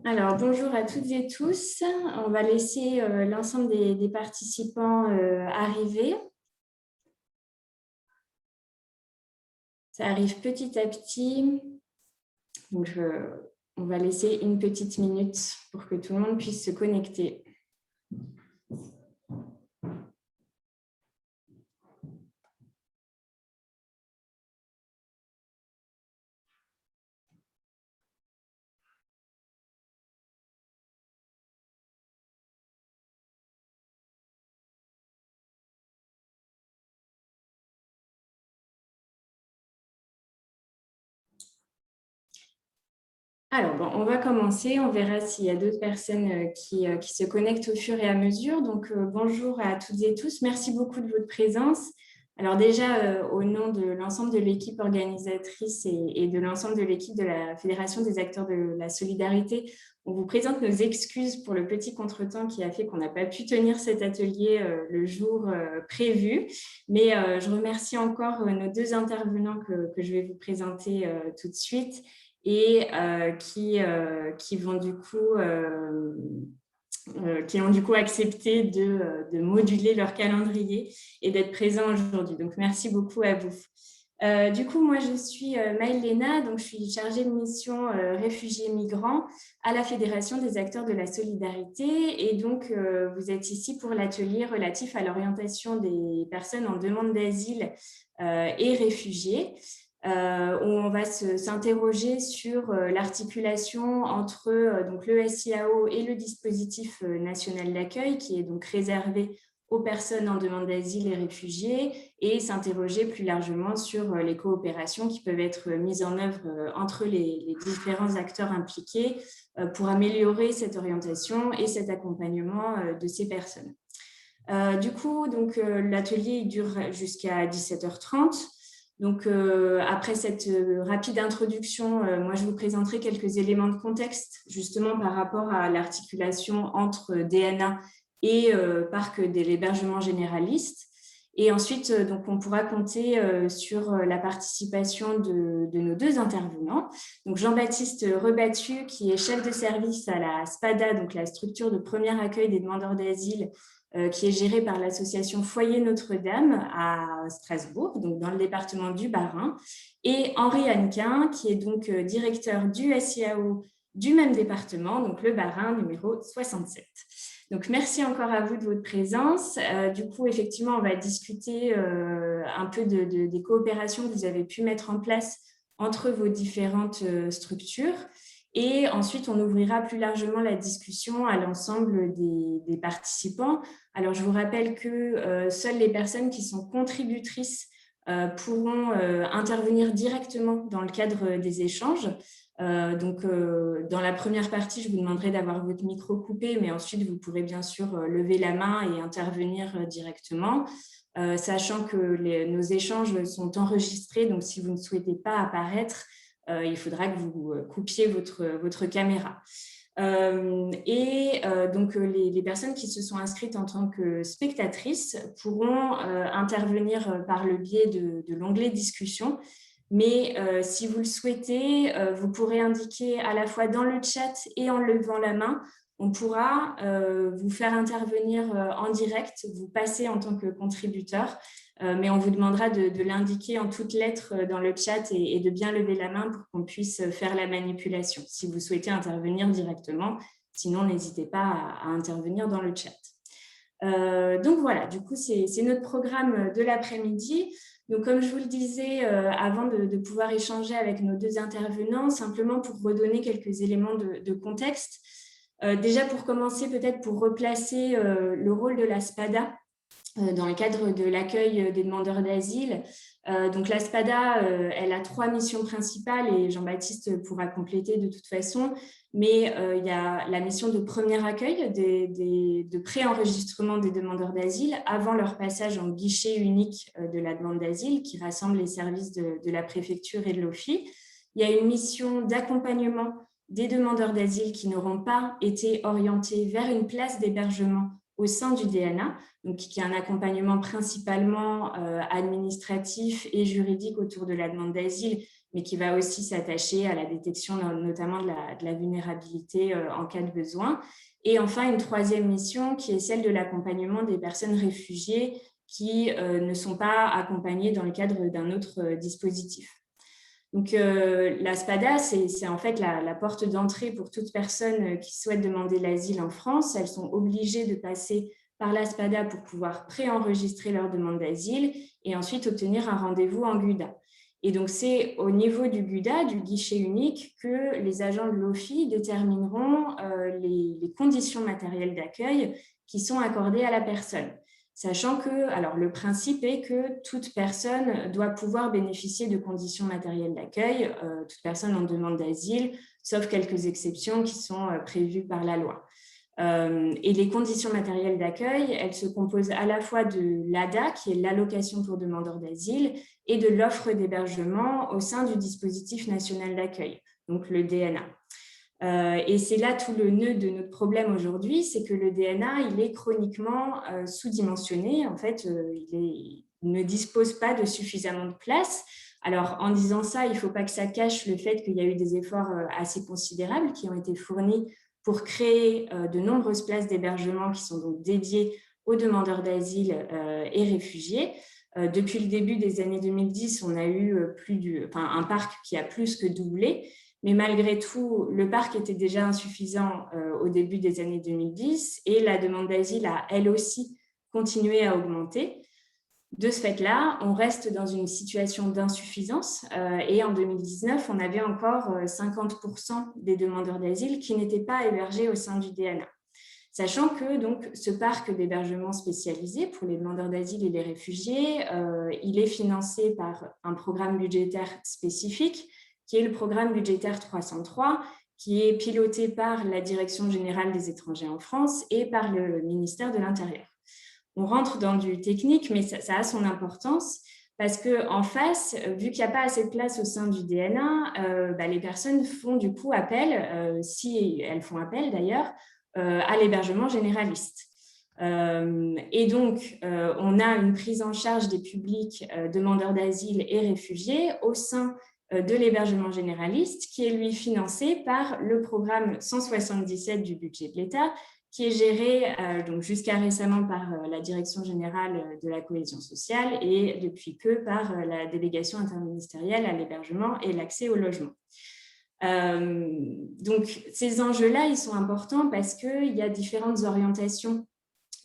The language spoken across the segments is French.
Alors, bonjour à toutes et tous. On va laisser l'ensemble des participants arriver. Ça arrive petit à petit. Donc, on va laisser une petite minute pour que tout le monde puisse se connecter. Alors, bon, on va commencer. On verra s'il y a d'autres personnes qui se connectent au fur et à mesure. Donc, bonjour à toutes et tous. Merci beaucoup de votre présence. Alors déjà, au nom de l'ensemble de l'équipe organisatrice et de l'ensemble de l'équipe de la Fédération des acteurs de la solidarité, on vous présente nos excuses pour le petit contretemps qui a fait qu'on n'a pas pu tenir cet atelier le jour prévu. Mais je remercie encore nos deux intervenants que je vais vous présenter tout de suite et qui vont du coup qui ont du coup accepté de moduler leur calendrier et d'être présents aujourd'hui. Donc, merci beaucoup à vous. Du coup, moi, je suis Maëlle Léna, donc je suis chargée de mission réfugiés migrants à la Fédération des acteurs de la solidarité. Et donc, vous êtes ici pour l'atelier relatif à l'orientation des personnes en demande d'asile et réfugiés. Où on va s'interroger sur l'articulation entre donc le SIAO et le dispositif national d'accueil qui est donc réservé aux personnes en demande d'asile et réfugiés et s'interroger plus largement sur les coopérations qui peuvent être mises en œuvre entre les différents acteurs impliqués pour améliorer cette orientation et cet accompagnement de ces personnes. Du coup, l'atelier dure jusqu'à 17h30. Donc, après cette rapide introduction, moi, je vous présenterai quelques éléments de contexte, justement par rapport à l'articulation entre DNA et parc de l'hébergement généraliste. Et ensuite, donc, on pourra compter sur la participation de nos deux intervenants. Donc, Jean-Baptiste Rebattu, qui est chef de service à la SPADA, donc la structure de premier accueil des demandeurs d'asile, qui est gérée par l'association Foyer Notre-Dame à Strasbourg, donc dans le département du Bas-Rhin, et Henri Hannequin, qui est donc directeur du SIAO du même département, donc le Bas-Rhin numéro 67. Donc, merci encore à vous de votre présence. Du coup, effectivement, on va discuter un peu des coopérations que vous avez pu mettre en place entre vos différentes structures. Et ensuite, on ouvrira plus largement la discussion à l'ensemble des participants. Alors, je vous rappelle que seules les personnes qui sont contributrices pourront intervenir directement dans le cadre des échanges. Dans la première partie, je vous demanderai d'avoir votre micro coupé, mais ensuite, vous pourrez bien sûr lever la main et intervenir directement, sachant que nos échanges sont enregistrés. Donc, si vous ne souhaitez pas apparaître, il faudra que vous coupiez votre caméra. Les personnes qui se sont inscrites en tant que spectatrices pourront intervenir par le biais de l'onglet discussion. Mais si vous le souhaitez, vous pourrez indiquer à la fois dans le chat et en levant la main. On pourra vous faire intervenir en direct, vous passer en tant que contributeur, mais on vous demandera de l'indiquer en toutes lettres dans le chat et de bien lever la main pour qu'on puisse faire la manipulation, si vous souhaitez intervenir directement. Sinon, n'hésitez pas à intervenir dans le chat. Donc voilà, du coup, c'est notre programme de l'après-midi. Donc, comme je vous le disais, avant de pouvoir échanger avec nos deux intervenants, simplement pour redonner quelques éléments de contexte. Déjà, pour commencer, peut-être pour replacer le rôle de la SPADA dans le cadre de l'accueil des demandeurs d'asile. Donc, la SPADA, elle a 3 missions principales et Jean-Baptiste pourra compléter de toute façon. Mais il y a la mission de premier accueil, de pré-enregistrement des demandeurs d'asile avant leur passage en guichet unique de la demande d'asile qui rassemble les services de la préfecture et de l'OFII. Il y a une mission d'accompagnement des demandeurs d'asile qui n'auront pas été orientés vers une place d'hébergement au sein du DNA, donc qui est un accompagnement principalement administratif et juridique autour de la demande d'asile, mais qui va aussi s'attacher à la détection notamment de la vulnérabilité en cas de besoin. Et enfin, une troisième mission qui est celle de l'accompagnement des personnes réfugiées qui ne sont pas accompagnées dans le cadre d'un autre dispositif. Donc, la SPADA, c'est en fait la porte d'entrée pour toute personne qui souhaite demander l'asile en France. Elles sont obligées de passer par la SPADA pour pouvoir préenregistrer leur demande d'asile et ensuite obtenir un rendez-vous en GUDA. Et donc, c'est au niveau du GUDA, du guichet unique, que les agents de l'OFII détermineront les conditions matérielles d'accueil qui sont accordées à la personne. Sachant que, alors le principe est que toute personne doit pouvoir bénéficier de conditions matérielles d'accueil, toute personne en demande d'asile, sauf quelques exceptions qui sont prévues par la loi. Et les conditions matérielles d'accueil, elles se composent à la fois de l'ADA, qui est l'allocation pour demandeurs d'asile, et de l'offre d'hébergement au sein du dispositif national d'accueil, donc le DNA. Et c'est là tout le nœud de notre problème aujourd'hui, c'est que le DNA, il est chroniquement sous-dimensionné. En fait, il ne dispose pas de suffisamment de place. Alors, en disant ça, il ne faut pas que ça cache le fait qu'il y a eu des efforts assez considérables qui ont été fournis pour créer de nombreuses places d'hébergement qui sont donc dédiées aux demandeurs d'asile et réfugiés. Depuis le début des années 2010, on a eu un parc qui a plus que doublé. Mais malgré tout, le parc était déjà insuffisant au début des années 2010 et la demande d'asile a, elle aussi, continué à augmenter. De ce fait-là, on reste dans une situation d'insuffisance et en 2019, on avait encore 50% des demandeurs d'asile qui n'étaient pas hébergés au sein du DNA. Sachant que donc, ce parc d'hébergement spécialisé pour les demandeurs d'asile et les réfugiés, il est financé par un programme budgétaire spécifique qui est le programme budgétaire 303, qui est piloté par la Direction générale des étrangers en France et par le ministère de l'Intérieur. On rentre dans du technique, mais ça a son importance parce qu'en face, vu qu'il n'y a pas assez de place au sein du DNA, les personnes font du coup appel, si elles font appel d'ailleurs, à l'hébergement généraliste. Et donc, on a une prise en charge des publics demandeurs d'asile et réfugiés au sein de l'hébergement généraliste qui est lui financé par le programme 177 du budget de l'État qui est géré donc jusqu'à récemment par la Direction générale de la cohésion sociale et depuis peu par la délégation interministérielle à l'hébergement et l'accès au logement. Donc, ces enjeux-là, ils sont importants parce qu'il y a différentes orientations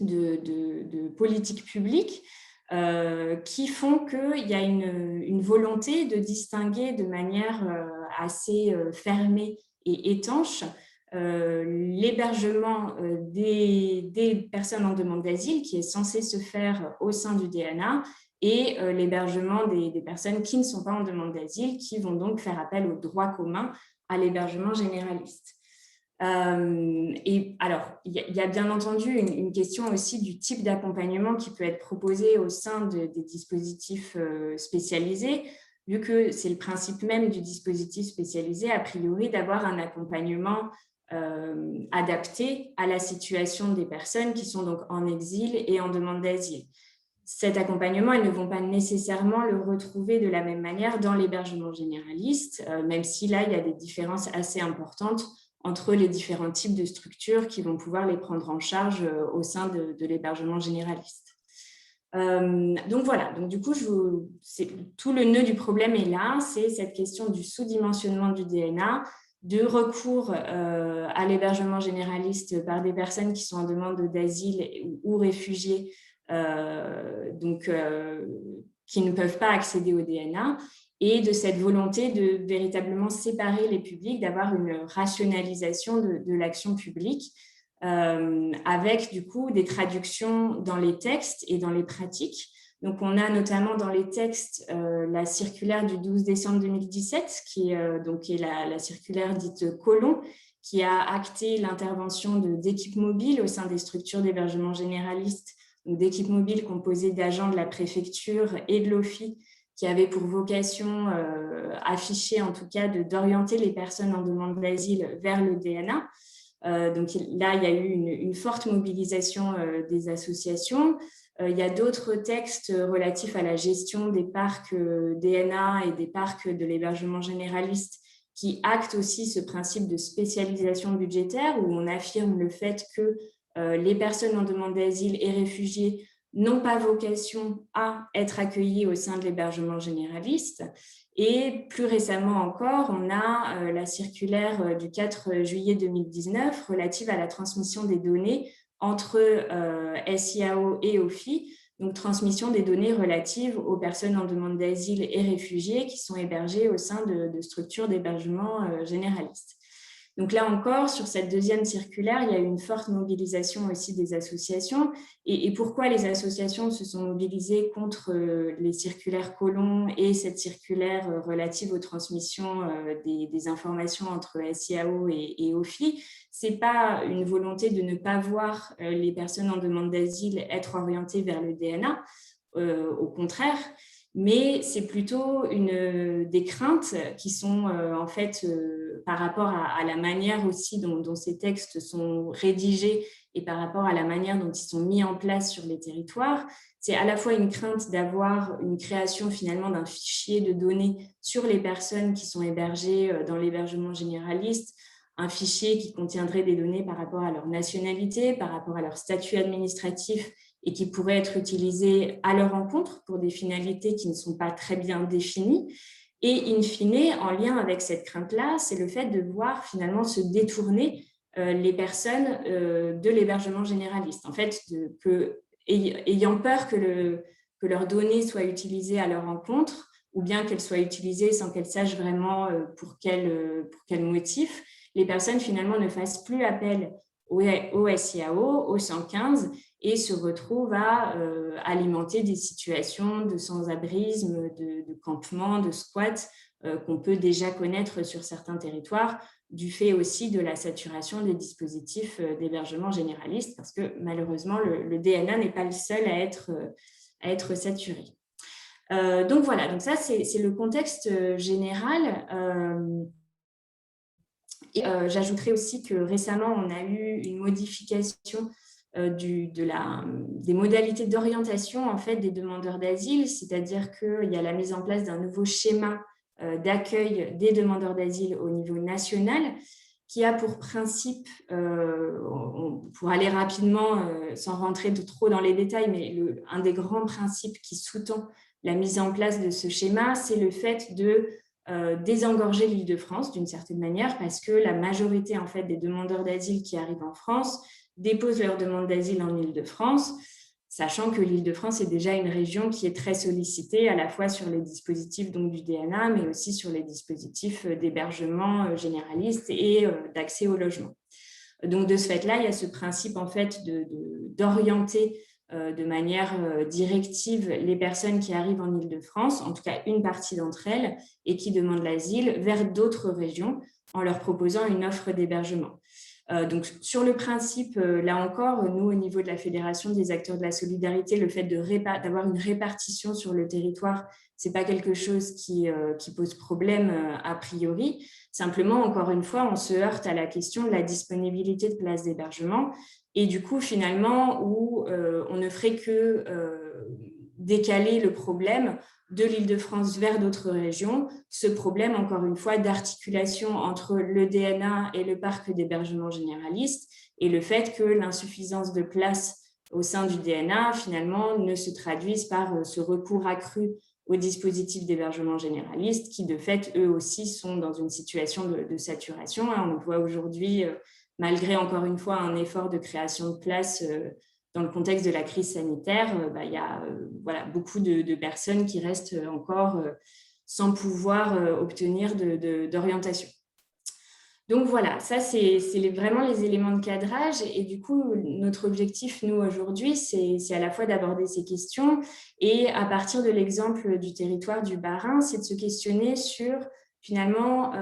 de politique publique qui font qu'il y a une volonté de distinguer de manière assez fermée et étanche l'hébergement des personnes en demande d'asile qui est censé se faire au sein du DNA et l'hébergement des personnes qui ne sont pas en demande d'asile qui vont donc faire appel au droit commun à l'hébergement généraliste. Et alors, il y a bien entendu une question aussi du type d'accompagnement qui peut être proposé au sein des dispositifs spécialisés, vu que c'est le principe même du dispositif spécialisé, a priori, d'avoir un accompagnement adapté à la situation des personnes qui sont donc en exil et en demande d'asile. Cet accompagnement, ils ne vont pas nécessairement le retrouver de la même manière dans l'hébergement généraliste, même si là, il y a des différences assez importantes entre les différents types de structures qui vont pouvoir les prendre en charge au sein de l'hébergement généraliste. Donc voilà, donc du coup, tout le nœud du problème est là, c'est cette question du sous-dimensionnement du DNA, de recours à l'hébergement généraliste par des personnes qui sont en demande d'asile ou réfugiés, qui ne peuvent pas accéder au DNA, et de cette volonté de véritablement séparer les publics, d'avoir une rationalisation de l'action publique avec du coup des traductions dans les textes et dans les pratiques. Donc, on a notamment dans les textes la circulaire du 12 décembre 2017, qui est la circulaire dite Collomb, qui a acté l'intervention d'équipes mobiles au sein des structures d'hébergement généraliste, d'équipes mobiles composées d'agents de la préfecture et de l'OFII, qui avait pour vocation affichée, en tout cas, d'orienter les personnes en demande d'asile vers le DNA. Donc là, il y a eu une forte mobilisation des associations. Il y a d'autres textes relatifs à la gestion des parcs DNA et des parcs de l'hébergement généraliste qui actent aussi ce principe de spécialisation budgétaire où on affirme le fait que les personnes en demande d'asile et réfugiés n'ont pas vocation à être accueillies au sein de l'hébergement généraliste. Et plus récemment encore, on a la circulaire du 4 juillet 2019 relative à la transmission des données entre SIAO et OFII, donc transmission des données relatives aux personnes en demande d'asile et réfugiés qui sont hébergées au sein de structures d'hébergement généralistes. Donc là encore, sur cette deuxième circulaire, il y a eu une forte mobilisation aussi des associations. Et pourquoi les associations se sont mobilisées contre les circulaires Collomb et cette circulaire relative aux transmissions des informations entre SIAO et OFII? Ce n'est pas une volonté de ne pas voir les personnes en demande d'asile être orientées vers le DNA, au contraire, mais c'est plutôt des craintes qui sont en fait par rapport à la manière aussi dont ces textes sont rédigés et par rapport à la manière dont ils sont mis en place sur les territoires. C'est à la fois une crainte d'avoir une création finalement d'un fichier de données sur les personnes qui sont hébergées dans l'hébergement généraliste, un fichier qui contiendrait des données par rapport à leur nationalité, par rapport à leur statut administratif et qui pourraient être utilisés à leur encontre pour des finalités qui ne sont pas très bien définies. Et in fine, en lien avec cette crainte-là, c'est le fait de voir finalement se détourner les personnes de l'hébergement généraliste. En fait, ayant peur que leurs données soient utilisées à leur encontre, ou bien qu'elles soient utilisées sans qu'elles sachent vraiment pour quel motif, les personnes finalement ne fassent plus appel au SIAO, au 115, et se retrouvent à alimenter des situations de sans-abrisme, de campement, de squat qu'on peut déjà connaître sur certains territoires, du fait aussi de la saturation des dispositifs d'hébergement généraliste, parce que malheureusement, le DNA n'est pas le seul à être saturé. Donc voilà, donc ça c'est le contexte général. J'ajouterai aussi que récemment, on a eu une modification des modalités d'orientation en fait, des demandeurs d'asile, c'est-à-dire qu'il y a la mise en place d'un nouveau schéma d'accueil des demandeurs d'asile au niveau national qui a pour principe, pour aller rapidement, sans rentrer trop dans les détails, mais un des grands principes qui sous-tend la mise en place de ce schéma, c'est le fait de désengorger l'Île-de-France d'une certaine manière parce que la majorité en fait, des demandeurs d'asile qui arrivent en France déposent leur demande d'asile en Île-de-France, sachant que l'Île-de-France est déjà une région qui est très sollicitée à la fois sur les dispositifs donc, du DNA, mais aussi sur les dispositifs d'hébergement généraliste et d'accès au logement. Donc, de ce fait-là, il y a ce principe en fait, d'orienter de manière directive les personnes qui arrivent en Île-de-France, en tout cas une partie d'entre elles, et qui demandent l'asile vers d'autres régions en leur proposant une offre d'hébergement. Donc, sur le principe, là encore, nous, au niveau de la Fédération des acteurs de la solidarité, le fait d'avoir une répartition sur le territoire, ce n'est pas quelque chose qui pose problème a priori. Simplement, encore une fois, on se heurte à la question de la disponibilité de places d'hébergement et du coup, finalement, où on ne ferait que décaler le problème de l'Île-de-France vers d'autres régions, ce problème, encore une fois, d'articulation entre le DNA et le parc d'hébergement généraliste et le fait que l'insuffisance de place au sein du DNA, finalement, ne se traduise par ce recours accru aux dispositifs d'hébergement généraliste qui, de fait, eux aussi, sont dans une situation de saturation. On le voit aujourd'hui, malgré, encore une fois, un effort de création de places dans le contexte de la crise sanitaire, il y a beaucoup de personnes qui restent encore sans pouvoir obtenir d'orientation. Donc voilà, ça c'est vraiment les éléments de cadrage et du coup notre objectif nous aujourd'hui c'est à la fois d'aborder ces questions et à partir de l'exemple du territoire du Bas-Rhin, c'est de se questionner sur finalement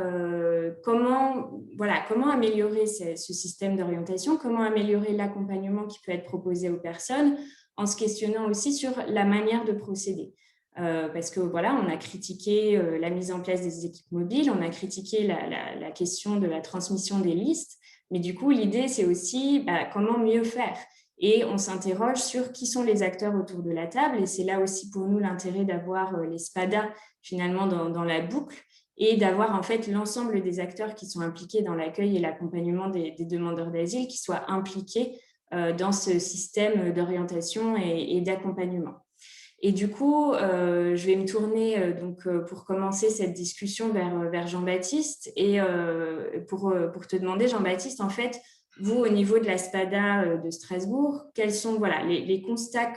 comment améliorer ce système d'orientation, comment améliorer l'accompagnement qui peut être proposé aux personnes en se questionnant aussi sur la manière de procéder. Parce que voilà, on a critiqué la mise en place des équipes mobiles, on a critiqué la question de la transmission des listes, mais du coup, l'idée, c'est aussi comment mieux faire. et on s'interroge sur qui sont les acteurs autour de la table. Et c'est là aussi pour nous l'intérêt d'avoir les SPADA finalement dans la boucle et d'avoir en fait l'ensemble des acteurs qui sont impliqués dans l'accueil et l'accompagnement des demandeurs d'asile qui soient impliqués dans ce système d'orientation et d'accompagnement. Et du coup, je vais me tourner pour commencer cette discussion vers Jean-Baptiste et pour te demander, Jean-Baptiste, en fait, vous, au niveau de la SPADA de Strasbourg, quels sont les constats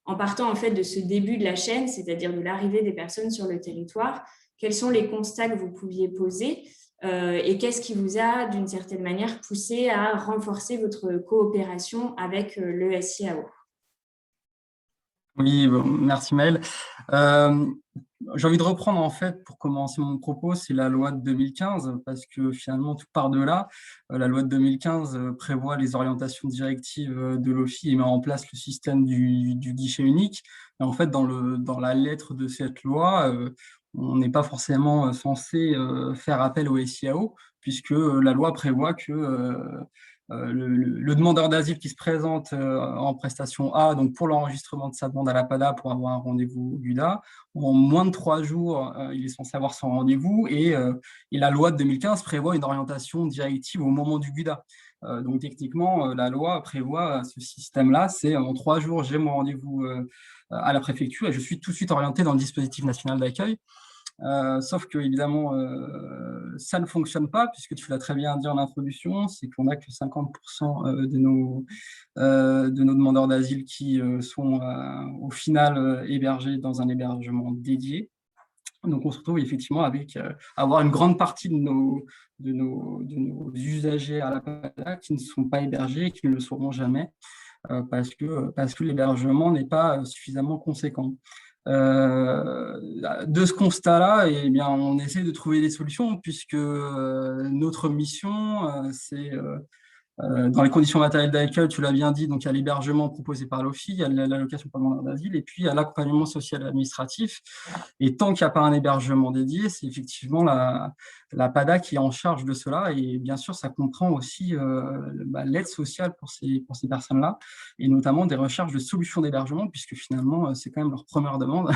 en partant en fait de ce début de la chaîne, c'est-à-dire de l'arrivée des personnes sur le territoire, quels sont les constats que vous pouviez poser et qu'est-ce qui vous a, d'une certaine manière, poussé à renforcer votre coopération avec le SIAO? Oui, bon, merci Maëlle. Euh, j'ai envie de reprendre en fait pour commencer mon propos, c'est la loi de 2015 parce que finalement tout part de là. La loi de 2015 prévoit les orientations directives de l'OFII et met en place le système du guichet unique. Et en fait, dans la lettre de cette loi, on n'est pas forcément censé faire appel au SIAO puisque la loi prévoit que le demandeur d'asile qui se présente en prestation A, donc pour l'enregistrement de sa demande à la PADA pour avoir un rendez-vous au GUDA, en moins de 3 jours, il est censé avoir son rendez-vous et la loi de 2015 prévoit une orientation directive au moment du GUDA. Donc techniquement, la loi prévoit ce système-là, c'est en 3 jours, j'ai mon rendez-vous à la préfecture et je suis tout de suite orienté dans le dispositif national d'accueil. Sauf que évidemment, ça ne fonctionne pas, puisque tu l'as très bien dit en introduction, c'est qu'on n'a que 50% de nos demandeurs d'asile qui sont au final hébergés dans un hébergement dédié. Donc on se retrouve effectivement avec avoir une grande partie de nos usagers à la PADA qui ne sont pas hébergés et qui ne le seront jamais parce que l'hébergement n'est pas suffisamment conséquent. De ce constat-là, eh bien, on essaie de trouver des solutions puisque notre mission, c'est dans les conditions matérielles d'accueil, tu l'as bien dit, donc il y a l'hébergement proposé par l'OFII, il y a l'allocation pour demandeur d'asile, et puis il y a l'accompagnement social et administratif. Et tant qu'il n'y a pas un hébergement dédié, c'est effectivement la PADA qui est en charge de cela. Et bien sûr, ça comprend aussi l'aide sociale pour ces personnes-là, et notamment des recherches de solutions d'hébergement, puisque finalement, c'est quand même leur première demande.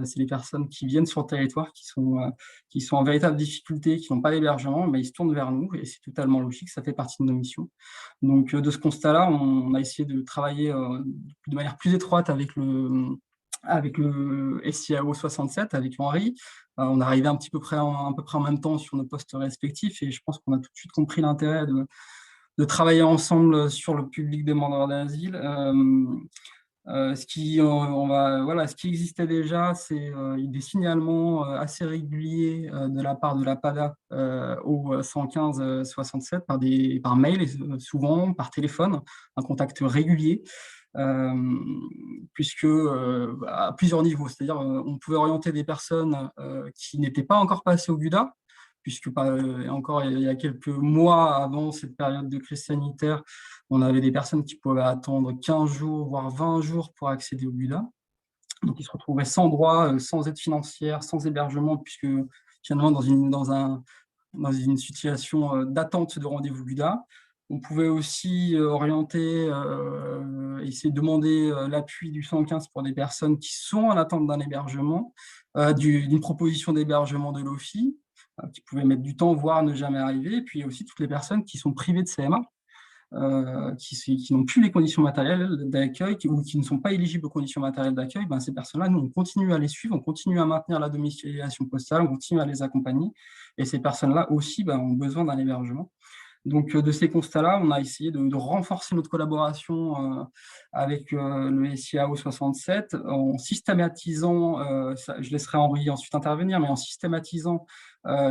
C'est les personnes qui viennent sur le territoire, qui sont en véritable difficulté, qui n'ont pas d'hébergement, mais ils se tournent vers nous et c'est totalement logique, ça fait partie de nos missions. Donc, de ce constat-là, on a essayé de travailler de manière plus étroite avec le SIAO 67, avec Henri. On est arrivé à peu près en même temps sur nos postes respectifs et je pense qu'on a tout de suite compris l'intérêt de travailler ensemble sur le public demandeur d'asile. Ce qui existait déjà, c'est des signalements assez réguliers de la part de la PADA au 115 67 par mail, souvent par téléphone, un contact régulier, puisque à plusieurs niveaux, c'est-à-dire on pouvait orienter des personnes qui n'étaient pas encore passées au GUDA, puisque encore il y a quelques mois avant cette période de crise sanitaire, on avait des personnes qui pouvaient attendre 15 jours, voire 20 jours pour accéder au GUDA. Donc, ils se retrouvaient sans droit, sans aide financière, sans hébergement, puisque finalement, dans une situation d'attente de rendez-vous GUDA. On pouvait aussi orienter, essayer de demander l'appui du 115 pour des personnes qui sont en attente d'un hébergement, d'une proposition d'hébergement de l'OFII, qui pouvaient mettre du temps, voire ne jamais arriver. Et puis, il y a aussi toutes les personnes qui sont privées de CMA, qui n'ont plus les conditions matérielles d'accueil ou qui ne sont pas éligibles aux conditions matérielles d'accueil, ces personnes-là, nous, on continue à les suivre, on continue à maintenir la domiciliation postale, on continue à les accompagner. Et ces personnes-là aussi ont besoin d'un hébergement. Donc, de ces constats-là, on a essayé de renforcer notre collaboration avec le SIAO 67 en systématisant, je laisserai Henri ensuite intervenir, mais en systématisant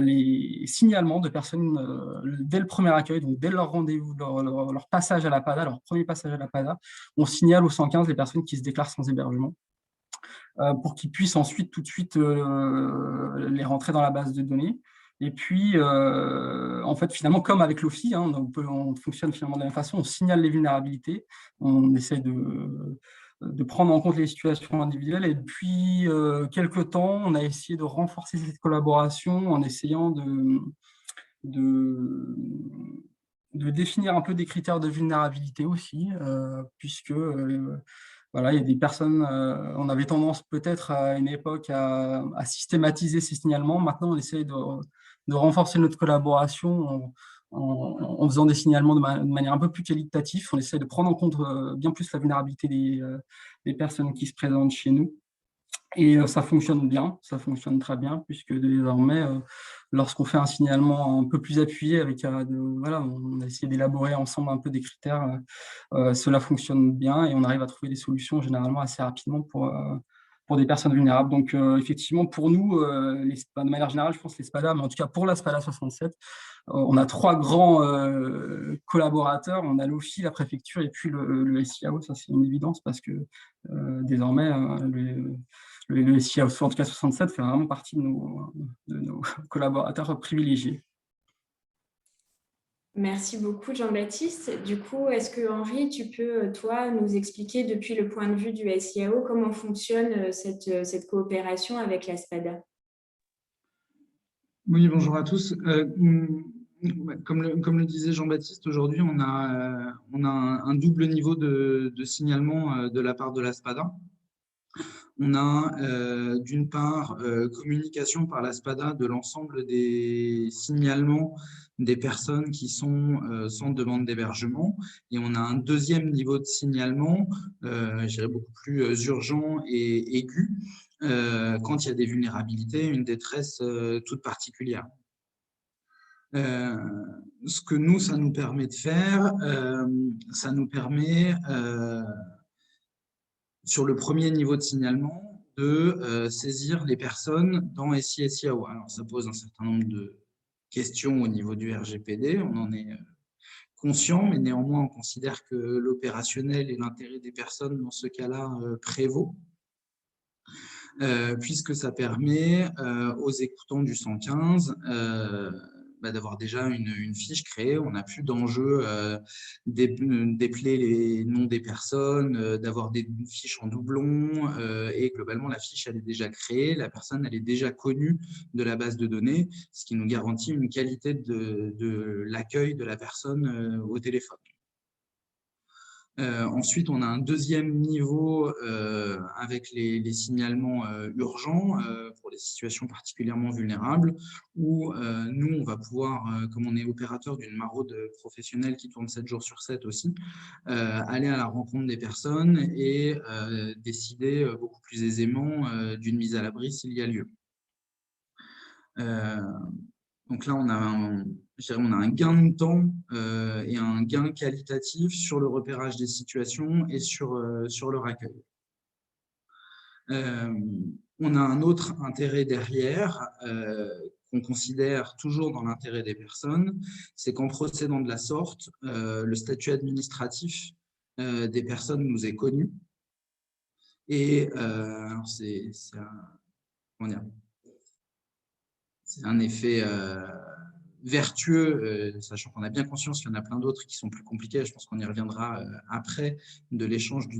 les signalements de personnes dès le premier accueil, donc dès leur rendez-vous, leur passage à la PADA, leur premier passage à la PADA, on signale au 115 les personnes qui se déclarent sans hébergement pour qu'ils puissent ensuite tout de suite les rentrer dans la base de données. Et puis, en fait, finalement, comme avec l'OFII, on fonctionne finalement de la même façon, on signale les vulnérabilités, on essaie de prendre en compte les situations individuelles. Et depuis quelques temps, on a essayé de renforcer cette collaboration en essayant de de définir un peu des critères de vulnérabilité aussi, puisque voilà, il y a des personnes, on avait tendance peut-être à une époque à systématiser ces signalements. Maintenant, on essaye de renforcer notre collaboration en faisant des signalements de manière un peu plus qualitative. On essaie de prendre en compte bien plus la vulnérabilité des personnes qui se présentent chez nous. Et ça fonctionne bien, ça fonctionne très bien, puisque désormais, lorsqu'on fait un signalement un peu plus appuyé, voilà, on a essayé d'élaborer ensemble un peu des critères, cela fonctionne bien et on arrive à trouver des solutions généralement assez rapidement pour des personnes vulnérables. Donc, effectivement, pour nous, de manière générale, je pense les SPADA, mais en tout cas pour la SPADA 67, on a 3 grands collaborateurs. On a l'OFI, la préfecture et puis le SIAO. Ça, c'est une évidence parce que désormais, le SIAO, en tout cas 67, fait vraiment partie de nos collaborateurs privilégiés. Merci beaucoup, Jean-Baptiste. Du coup, est-ce que Henri, tu peux, toi, nous expliquer depuis le point de vue du SIAO comment fonctionne cette coopération avec la SPADA? Oui, bonjour à tous. Comme le disait Jean-Baptiste, aujourd'hui, on a un double niveau de signalement de la part de la SPADA. On a d'une part communication par la SPADA de l'ensemble des signalements des personnes qui sont sans demande d'hébergement. Et on a un deuxième niveau de signalement, je dirais beaucoup plus urgent et aigu, quand il y a des vulnérabilités, une détresse toute particulière. Ce que nous, ça nous permet de faire, ça nous permet, sur le premier niveau de signalement, de saisir les personnes dans SI et SIAO. Alors, ça pose un certain nombre de questions au niveau du RGPD, on en est conscient, mais néanmoins, on considère que l'opérationnel et l'intérêt des personnes dans ce cas-là prévaut. Puisque ça permet aux écoutants du 115 d'avoir déjà une fiche créée. On n'a plus d'enjeu d'épeler les noms des personnes, d'avoir des fiches en doublon, et globalement, la fiche, elle est déjà créée, la personne, elle est déjà connue de la base de données, ce qui nous garantit une qualité de l'accueil de la personne au téléphone. Ensuite, on a un deuxième niveau avec les signalements urgents pour des situations particulièrement vulnérables où nous, on va pouvoir, comme on est opérateur d'une maraude professionnelle qui tourne 7 jours sur 7 aussi, aller à la rencontre des personnes et décider beaucoup plus aisément d'une mise à l'abri s'il y a lieu. Donc là, on a un gain de temps et un gain qualitatif sur le repérage des situations et sur leur accueil. On a un autre intérêt derrière qu'on considère toujours dans l'intérêt des personnes, c'est qu'en procédant de la sorte, le statut administratif des personnes nous est connu. Et c'est un effet vertueux, sachant qu'on a bien conscience qu'il y en a plein d'autres qui sont plus compliqués. Je pense qu'on y reviendra après, de l'échange de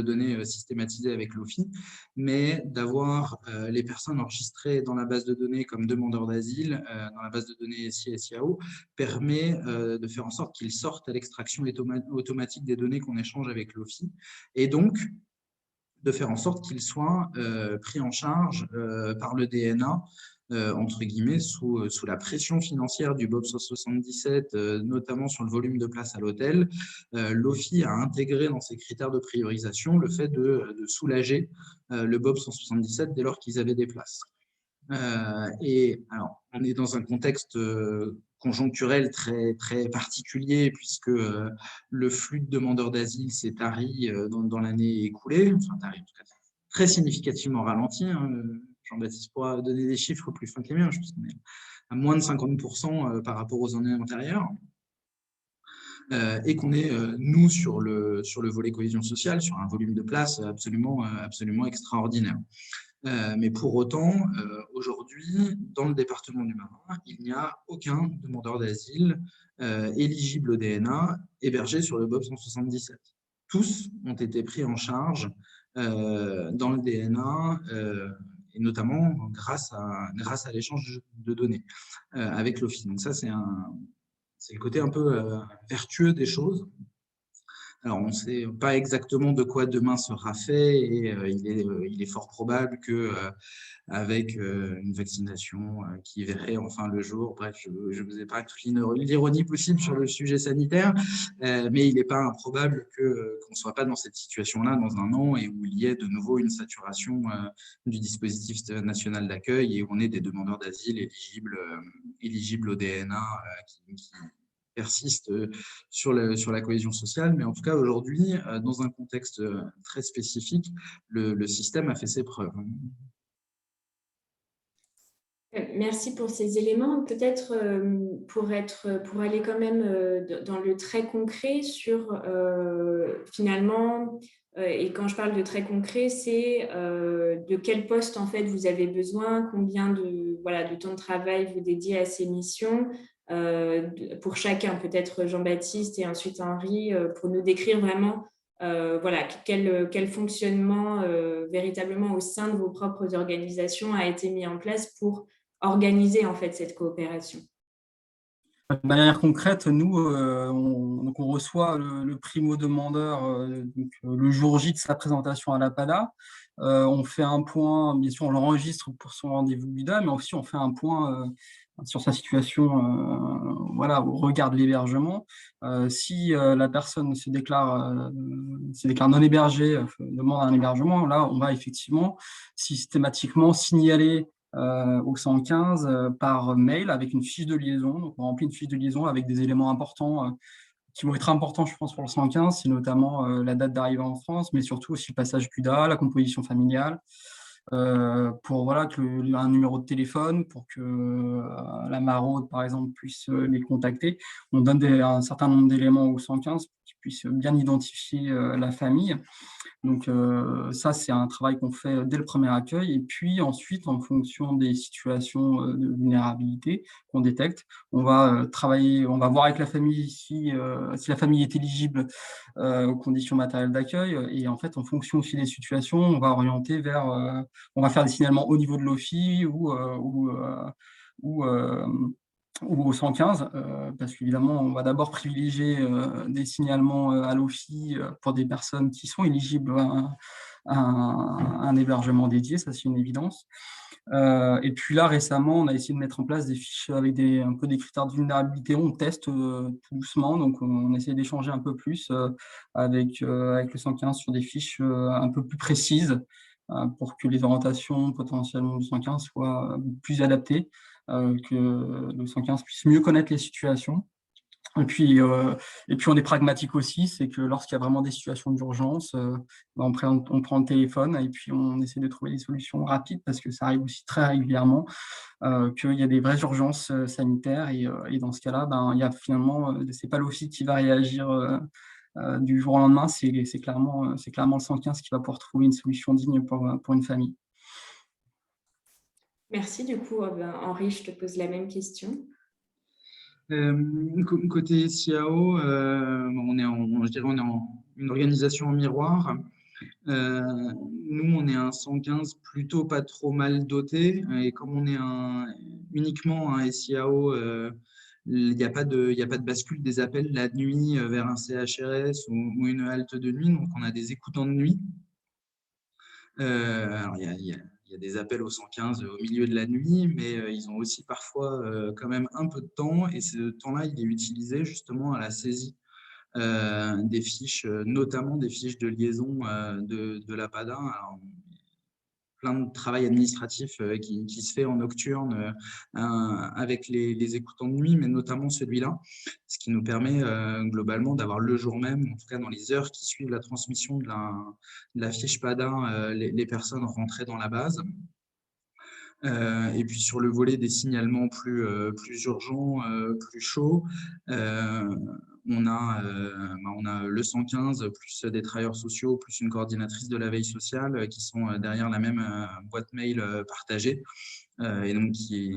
données systématisé avec l'OFI, mais d'avoir les personnes enregistrées dans la base de données comme demandeurs d'asile, dans la base de données SI et SIAO, permet de faire en sorte qu'ils sortent à l'extraction automatique des données qu'on échange avec l'OFI, et donc de faire en sorte qu'ils soient pris en charge par le DNA, entre guillemets, sous la pression financière du BOP 177, notamment sur le volume de place à l'hôtel. L'OFI a intégré dans ses critères de priorisation le fait de soulager le BOP 177 dès lors qu'ils avaient des places. Et alors, on est dans un contexte conjoncturel très, très particulier, puisque le flux de demandeurs d'asile s'est tari dans l'année écoulée, enfin tari, en tout cas, très significativement ralenti. Hein. Jean-Baptiste pourra donner des chiffres plus fins que les miens, je pense qu'on est à moins de 50% par rapport aux années antérieures. Et qu'on est, nous, sur le volet cohésion sociale, sur un volume de place absolument extraordinaire. Mais pour autant, aujourd'hui, dans le département du Marin, il n'y a aucun demandeur d'asile éligible au DNA hébergé sur le BOP 177. Tous ont été pris en charge dans le DNA et notamment grâce à l'échange de données avec l'OFI. Donc ça, c'est le côté un peu vertueux des choses. Alors, on ne sait pas exactement de quoi demain sera fait et il est fort probable que avec une vaccination qui verrait enfin le jour. Bref, je vous épargne toute l'ironie possible sur le sujet sanitaire, mais il n'est pas improbable qu'on ne soit pas dans cette situation-là dans un an et où il y ait de nouveau une saturation du dispositif national d'accueil et où on ait des demandeurs d'asile éligibles au DNA qui persiste sur la cohésion sociale. Mais en tout cas, aujourd'hui, dans un contexte très spécifique, le système a fait ses preuves. Merci pour ces éléments. Peut-être pour aller quand même dans le très concret sur finalement, et quand je parle de très concret, c'est de quel poste en fait vous avez besoin, combien de temps de travail vous dédiez à ces missions, pour chacun, peut-être Jean-Baptiste et ensuite Henri, pour nous décrire vraiment quel fonctionnement véritablement au sein de vos propres organisations a été mis en place pour organiser en fait cette coopération. De manière concrète, nous, on reçoit le primo-demandeur le jour J de sa présentation à l'APADA. On fait un point, bien sûr, on l'enregistre pour son rendez-vous BUDA, mais aussi on fait un point sur sa situation au regard de l'hébergement. Si la personne se déclare non hébergée, demande un hébergement, là, on va effectivement systématiquement signaler au 115 par mail avec une fiche de liaison. Donc, on remplit une fiche de liaison avec des éléments importants qui vont être importants, je pense, pour le 115, c'est notamment la date d'arrivée en France, mais surtout aussi le passage CUDA, la composition familiale, pour un numéro de téléphone, pour que la maraude, par exemple, puisse les contacter. On donne un certain nombre d'éléments au 115 pour qu'ils puissent bien identifier la famille. Donc ça, c'est un travail qu'on fait dès le premier accueil. Et puis ensuite, en fonction des situations de vulnérabilité qu'on détecte, on va travailler, on va voir avec la famille si la famille est éligible aux conditions matérielles d'accueil. Et en fait, en fonction aussi des situations, on va orienter on va faire des signalements au niveau de l'OFI ou au 115, parce qu'évidemment, on va d'abord privilégier des signalements à l'OFI pour des personnes qui sont éligibles à un hébergement dédié, ça c'est une évidence. Et puis là, récemment, on a essayé de mettre en place des fiches avec un peu des critères de vulnérabilité. On teste tout doucement, donc on essaie d'échanger un peu plus avec le 115 sur des fiches un peu plus précises pour que les orientations potentiellement du 115 soient plus adaptées, que le 115 puisse mieux connaître les situations. Et puis on est pragmatique aussi, c'est que lorsqu'il y a vraiment des situations d'urgence, on prend le téléphone et puis on essaie de trouver des solutions rapides parce que ça arrive aussi très régulièrement qu'il y a des vraies urgences sanitaires et dans ce cas-là, il y a finalement, c'est pas l'OFI qui va réagir du jour au lendemain, c'est clairement le 115 qui va pouvoir trouver une solution digne pour une famille. Merci. Du coup, Henri, je te pose la même question. Côté SIAO, on est en une organisation en miroir. Nous, on est un 115 plutôt pas trop mal doté. Et comme on est uniquement un SIAO, il n'y a pas de bascule des appels la nuit vers un CHRS ou une halte de nuit. Donc, on a des écoutants de nuit. Alors, il y a des appels au 115 au milieu de la nuit, mais ils ont aussi parfois quand même un peu de temps. Et ce temps-là, il est utilisé justement à la saisie des fiches, notamment des fiches de liaison de l'APADA. Alors, plein de travail administratif qui se fait en nocturne avec les écoutants de nuit, mais notamment celui-là, ce qui nous permet globalement d'avoir le jour même, en tout cas dans les heures qui suivent la transmission de la fiche PADA, les personnes rentrées dans la base. Et puis sur le volet des signalements plus urgents, plus chauds, on a le 115 plus des travailleurs sociaux plus une coordinatrice de la veille sociale qui sont derrière la même boîte mail partagée et donc qui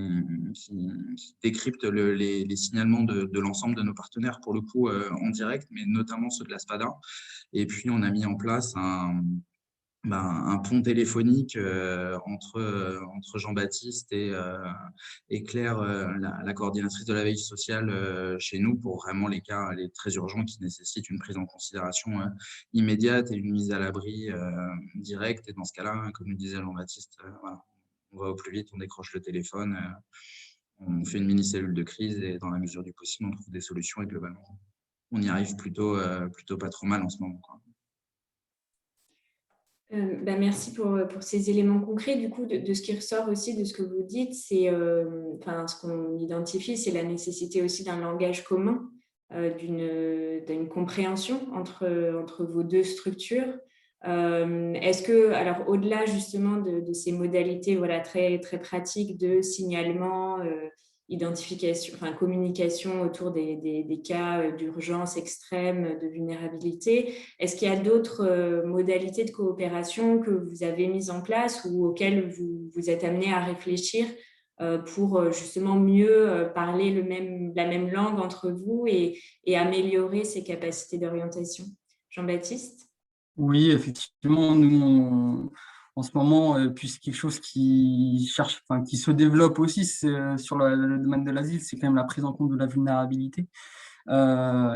décryptent les signalements de l'ensemble de nos partenaires pour le coup en direct, mais notamment ceux de la SPADA. Et puis on a mis en place un pont téléphonique entre Jean-Baptiste et Claire, la coordinatrice de la veille sociale chez nous, pour vraiment les cas très urgents qui nécessitent une prise en considération immédiate et une mise à l'abri directe. Et dans ce cas-là, comme nous disait Jean-Baptiste, voilà, on va au plus vite, on décroche le téléphone, on fait une mini-cellule de crise et dans la mesure du possible, on trouve des solutions et globalement, on y arrive plutôt pas trop mal en ce moment, quoi. Merci pour ces éléments concrets. Du coup, de ce qui ressort aussi de ce que vous dites, c'est, ce qu'on identifie, c'est la nécessité aussi d'un langage commun, d'une compréhension entre vos deux structures. Est-ce que, alors au-delà justement de ces modalités très, très pratiques de signalement, identification, communication autour des cas d'urgence extrême, de vulnérabilité, est-ce qu'il y a d'autres modalités de coopération que vous avez mises en place ou auxquelles vous êtes amené à réfléchir pour justement mieux parler la même langue entre vous et améliorer ces capacités d'orientation? Jean-Baptiste? Oui, effectivement, nous, en ce moment, puis c'est quelque chose qui qui se développe aussi sur le domaine de l'asile, c'est quand même la prise en compte de la vulnérabilité.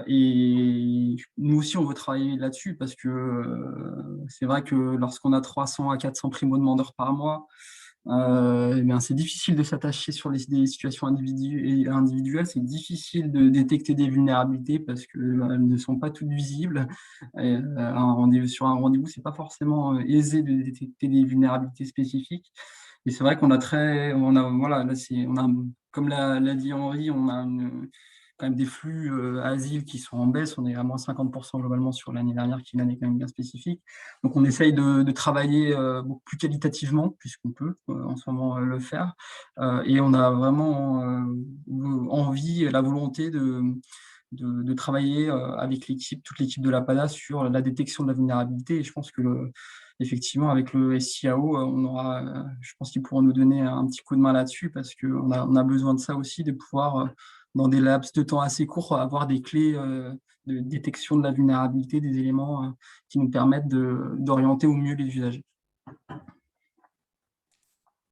Et nous aussi, on veut travailler là-dessus parce que c'est vrai que lorsqu'on a 300 à 400 primo-demandeurs par mois, c'est difficile de s'attacher sur des situations individuelles, c'est difficile de détecter des vulnérabilités parce qu'elles ne sont pas toutes visibles. Sur un rendez-vous, c'est pas forcément aisé de détecter des vulnérabilités spécifiques. Et c'est vrai qu'on a voilà, là, comme l'a dit Henri, on a quand même des flux asiles qui sont en baisse. On est à moins 50% globalement sur l'année dernière, qui est une année quand même bien spécifique. Donc, on essaye de travailler beaucoup plus qualitativement, puisqu'on peut en ce moment le faire. Et on a vraiment envie et la volonté de travailler avec toute l'équipe de la PADA sur la détection de la vulnérabilité. Et je pense que effectivement, avec le SIAO, je pense qu'ils pourront nous donner un petit coup de main là-dessus parce qu'on on a besoin de ça aussi, de pouvoir, dans des laps de temps assez courts, avoir des clés de détection de la vulnérabilité, des éléments qui nous permettent d'orienter au mieux les usagers.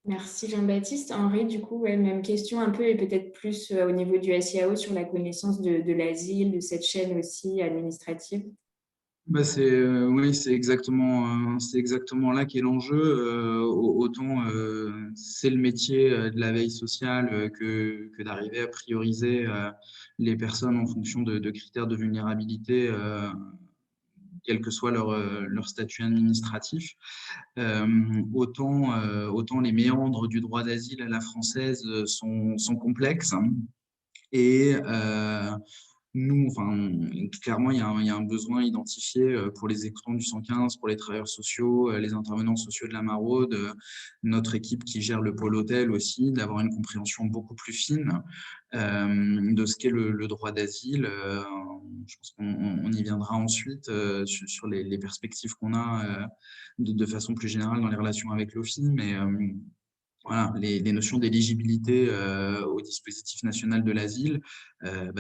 Merci Jean-Baptiste. Henri, du coup, même question un peu et peut-être plus au niveau du SIAO sur la connaissance de l'asile, de cette chaîne aussi administrative. Oui, c'est exactement là qu'est l'enjeu. Autant c'est le métier de la veille sociale que d'arriver à prioriser les personnes en fonction de critères de vulnérabilité, quel que soit leur statut administratif. Autant les méandres du droit d'asile à la française sont complexes. Et nous, clairement, il y a un besoin identifié pour les exploitants du 115, pour les travailleurs sociaux, les intervenants sociaux de la Maraude, notre équipe qui gère le pôle hôtel aussi, d'avoir une compréhension beaucoup plus fine de ce qu'est le droit d'asile. Je pense qu'on y viendra ensuite sur les perspectives qu'on a de façon plus générale dans les relations avec l'OFII, mais voilà, les notions d'éligibilité au dispositif national de l'asile,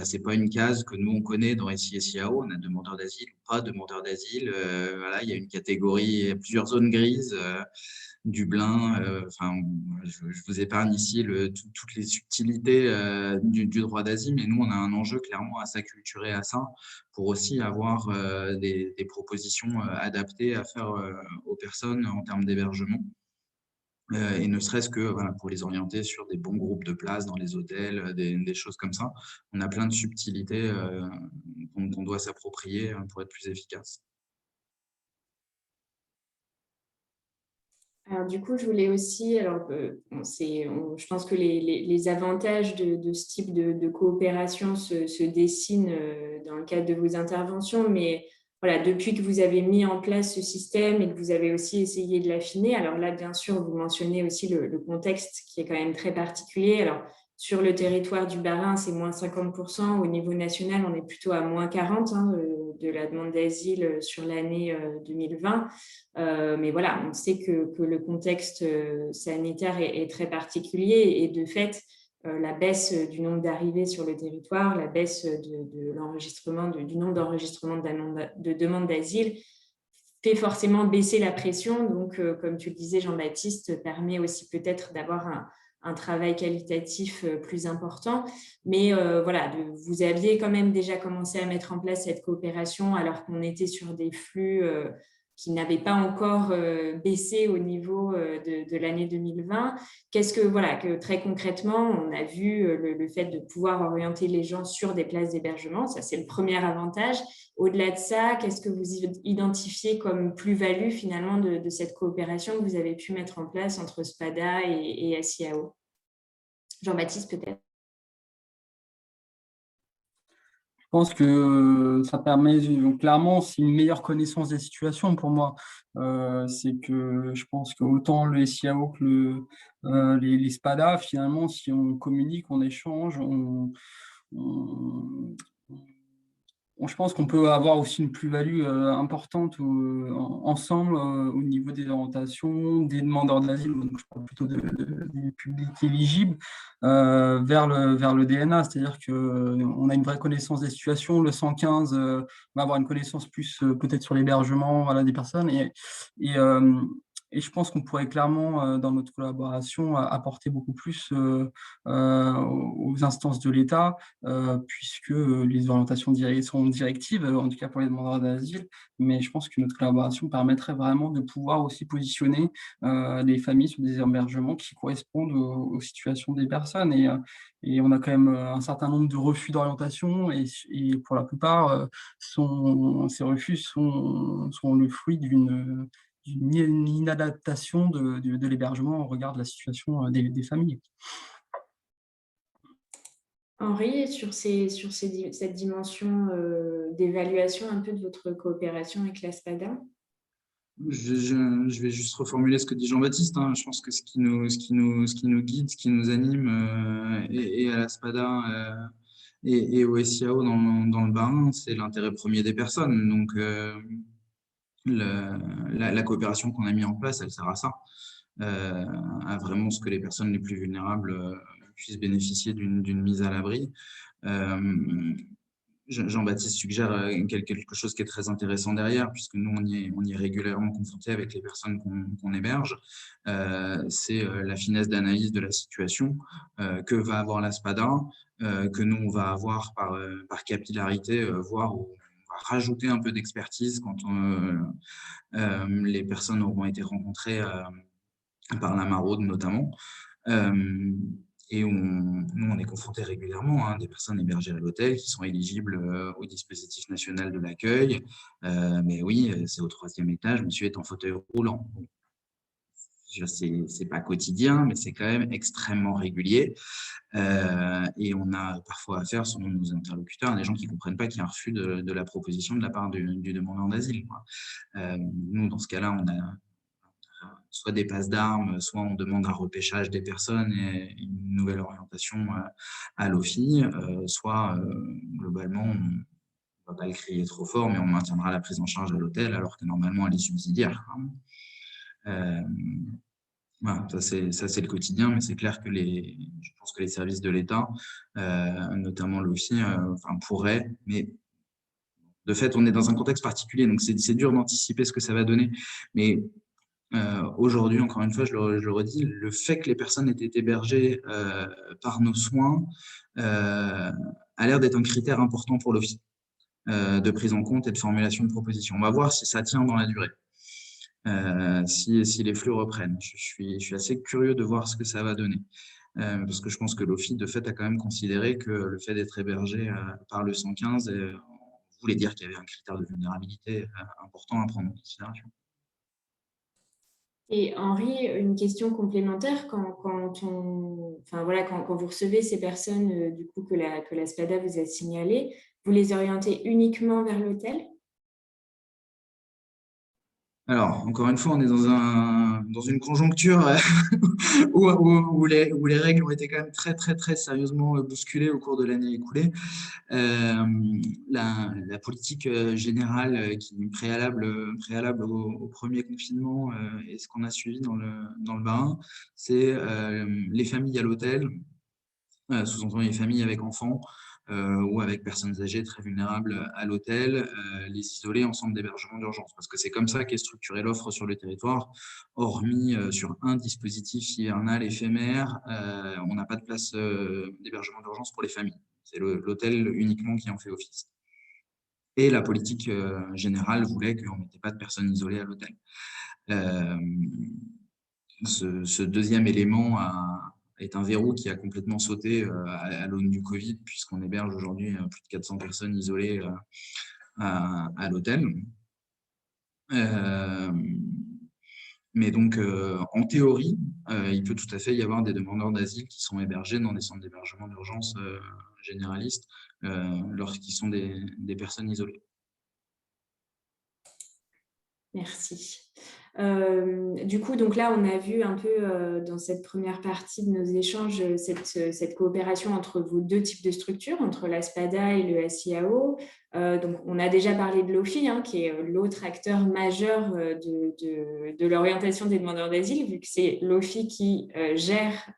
c'est pas une case que nous on connaît dans SI-SIAO. On a demandeur d'asile ou pas demandeur d'asile. Voilà, il y a une catégorie, il y a plusieurs zones grises, Dublin. Je vous épargne ici toutes les subtilités du droit d'asile, mais nous on a un enjeu clairement à s'acculturer à ça pour aussi avoir des propositions adaptées à faire aux personnes en termes d'hébergement. Et ne serait-ce que pour les orienter sur des bons groupes de places dans les hôtels, des choses comme ça. On a plein de subtilités qu'on doit s'approprier pour être plus efficace. Alors, du coup, je voulais aussi, je pense que les avantages de ce type de coopération se dessinent dans le cadre de vos interventions, mais voilà, depuis que vous avez mis en place ce système et que vous avez aussi essayé de l'affiner, alors là, bien sûr, vous mentionnez aussi le contexte qui est quand même très particulier. Alors, sur le territoire du Bas-Rhin, c'est moins 50%. Au niveau national, on est plutôt à moins 40% de la demande d'asile sur l'année 2020. Mais voilà, on sait que le contexte sanitaire est très particulier et de fait, la baisse du nombre d'arrivées sur le territoire, la baisse du nombre d'enregistrements de demandes d'asile fait forcément baisser la pression. Donc, comme tu le disais, Jean-Baptiste, permet aussi peut-être d'avoir un travail qualitatif plus important. Mais voilà, vous aviez quand même déjà commencé à mettre en place cette coopération alors qu'on était sur des flux qui n'avaient pas encore baissé au niveau de l'année 2020. Qu'est-ce que, voilà, que très concrètement, on a vu le fait de pouvoir orienter les gens sur des places d'hébergement, ça c'est le premier avantage. Au-delà de ça, qu'est-ce que vous identifiez comme plus-value finalement de cette coopération que vous avez pu mettre en place entre SPADA et SIAO? Jean-Baptiste, peut-être? Je pense que ça permet, donc, clairement, c'est une meilleure connaissance des situations pour moi. C'est que je pense que autant le SIAO que les SPADA, finalement, si on communique, on échange, on- je pense qu'on peut avoir aussi une plus-value importante ensemble au niveau des orientations, des demandeurs d'asile, donc je parle plutôt du public éligible, vers le DNA, c'est-à-dire qu'on a une vraie connaissance des situations. Le 115 va avoir une connaissance plus peut-être sur l'hébergement, voilà, des personnes, et, euh, et je pense qu'on pourrait clairement, dans notre collaboration, apporter beaucoup plus aux instances de l'État, puisque les orientations sont directives, en tout cas pour les demandeurs d'asile, mais je pense que notre collaboration permettrait vraiment de pouvoir aussi positionner les familles sur des hébergements qui correspondent aux situations des personnes. Et on a quand même un certain nombre de refus d'orientation, et pour la plupart, ces refus sont le fruit d'une inadaptation de l'hébergement au regard de la situation des familles. Henri, cette dimension d'évaluation un peu de votre coopération avec la SPADA? Je vais juste reformuler ce que dit Jean-Baptiste, hein. Je pense que ce qui nous guide, ce qui nous anime, et à la SPADA et au SIAO dans le Bas-Rhin, c'est l'intérêt premier des personnes. Donc, la coopération qu'on a mis en place, elle sert à ça, à vraiment ce que les personnes les plus vulnérables puissent bénéficier d'une mise à l'abri. Jean-Baptiste suggère quelque chose qui est très intéressant derrière, puisque nous, on y est régulièrement confronté avec les personnes qu'on héberge. C'est la finesse d'analyse de la situation que va avoir la SPADA, que nous, on va avoir par capillarité, voire on va rajouter un peu d'expertise quand les personnes auront été rencontrées par la maraude notamment. Et nous, on est confrontés régulièrement à des personnes hébergées à l'hôtel qui sont éligibles au dispositif national de l'accueil. Mais oui, c'est au 3e étage, monsieur est en fauteuil roulant. Bon, c'est pas quotidien, mais c'est quand même extrêmement régulier. Et on a parfois affaire, selon nos interlocuteurs, à des gens qui ne comprennent pas qu'il y a un refus de la proposition de la part du demandeur d'asile. Nous, dans ce cas-là, on a soit des passes d'armes, soit on demande un repêchage des personnes et une nouvelle orientation à l'OFI, soit globalement, on ne va pas le crier trop fort, mais on maintiendra la prise en charge à l'hôtel alors que normalement elle est subsidiaire. Voilà, ça c'est le quotidien, mais c'est clair que je pense que les services de l'État, notamment l'OFI, pourraient, mais de fait, on est dans un contexte particulier, donc c'est dur d'anticiper ce que ça va donner. Mais aujourd'hui, encore une fois, je le redis, le fait que les personnes aient été hébergées par nos soins a l'air d'être un critère important pour l'OFI de prise en compte et de formulation de propositions. On va voir si ça tient dans la durée, si les flux reprennent. Je suis assez curieux de voir ce que ça va donner. Parce que je pense que l'OFI, de fait, a quand même considéré que le fait d'être hébergé par le 115 voulait dire qu'il y avait un critère de vulnérabilité important à prendre en considération. Et Henri, une question complémentaire, quand vous recevez ces personnes du coup, que la SPADA vous a signalées, vous les orientez uniquement vers l'hôtel? Alors, encore une fois, on est dans une conjoncture où les règles ont été quand même très, très, très sérieusement bousculées au cours de l'année écoulée. La politique générale qui est préalable au premier confinement et ce qu'on a suivi dans le Bas-Rhin, c'est les familles à l'hôtel, sous-entendu les familles avec enfants, ou avec personnes âgées très vulnérables à l'hôtel, les isoler en centre d'hébergement d'urgence. Parce que c'est comme ça qu'est structurée l'offre sur le territoire. Hormis sur un dispositif hivernal éphémère, on n'a pas de place d'hébergement d'urgence pour les familles. C'est l'hôtel uniquement qui en fait office. Et la politique générale voulait qu'on n'était pas de personnes isolées à l'hôtel. Ce deuxième élément est un verrou qui a complètement sauté à l'aune du Covid, puisqu'on héberge aujourd'hui plus de 400 personnes isolées à l'hôtel. Mais donc, en théorie, il peut tout à fait y avoir des demandeurs d'asile qui sont hébergés dans des centres d'hébergement d'urgence généralistes lorsqu'ils sont des personnes isolées. Merci. Du coup, donc là, on a vu un peu dans cette première partie de nos échanges cette coopération entre vos deux types de structures, entre la SPADA et le SIAO. Donc, on a déjà parlé de l'OFII, qui est l'autre acteur majeur de l'orientation des demandeurs d'asile, vu que c'est l'OFII qui gère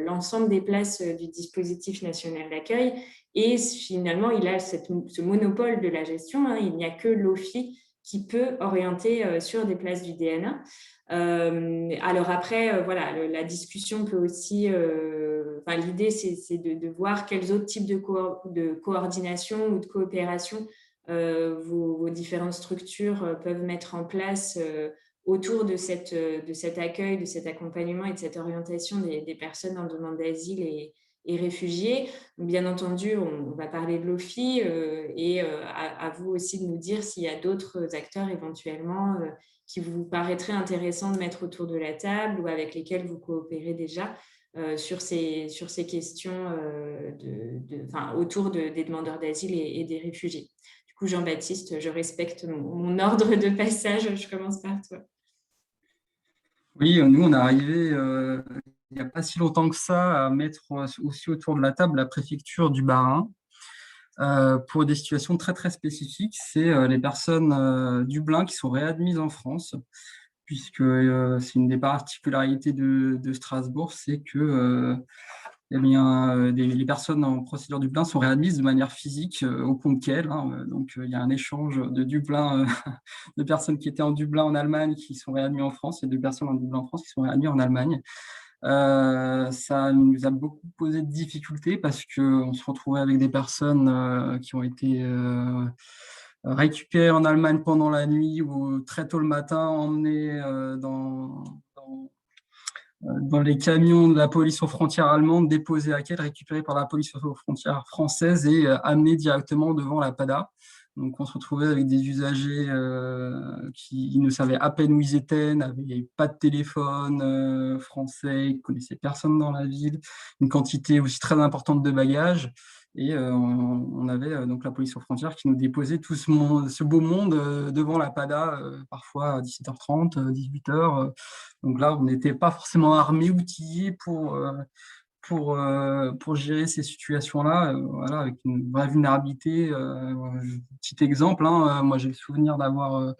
l'ensemble des places du dispositif national d'accueil. Et finalement, il a ce monopole de la gestion. Il n'y a que l'OFII qui peut orienter sur des places du DNA. Alors après, voilà, la discussion peut aussi... l'idée, c'est de voir quels autres types de coordination ou de coopération vos différentes structures peuvent mettre en place autour de cet accueil, de cet accompagnement et de cette orientation des personnes en demande d'asile et réfugiés. Bien entendu, on va parler de l'OFII et à vous aussi de nous dire s'il y a d'autres acteurs éventuellement qui vous paraîtraient intéressants de mettre autour de la table ou avec lesquels vous coopérez déjà sur ces questions autour des demandeurs d'asile et des réfugiés. Du coup, Jean-Baptiste, je respecte mon ordre de passage. Je commence par toi. Oui, nous, on est arrivé il n'y a pas si longtemps que ça à mettre aussi autour de la table la préfecture du Bas-Rhin pour des situations très, très spécifiques. C'est les personnes Dublin qui sont réadmises en France, puisque c'est une des particularités de Strasbourg, c'est que les personnes en procédure Dublin sont réadmises de manière physique au pont de Kiel. Donc, il y a un échange de Dublin, de personnes qui étaient en Dublin en Allemagne qui sont réadmises en France et de personnes en Dublin en France qui sont réadmises en Allemagne. Ça nous a beaucoup posé de difficultés parce qu'on se retrouvait avec des personnes qui ont été récupérées en Allemagne pendant la nuit ou très tôt le matin, emmenées dans les camions de la police aux frontières allemandes, déposés à Kiel, récupérés par la police aux frontières françaises et amenés directement devant la PADA. Donc, on se retrouvait avec des usagers qui ne savaient à peine où ils étaient, n'avaient pas de téléphone français, ils ne connaissaient personne dans la ville, une quantité aussi très importante de bagages. Et on avait donc la police aux frontières qui nous déposait tout ce beau monde devant la PADA, parfois à 17h30, 18h. Donc là, on n'était pas forcément armés, outillés pour gérer ces situations-là, voilà, avec une vraie vulnérabilité. Petit exemple, moi j'ai le souvenir d'avoir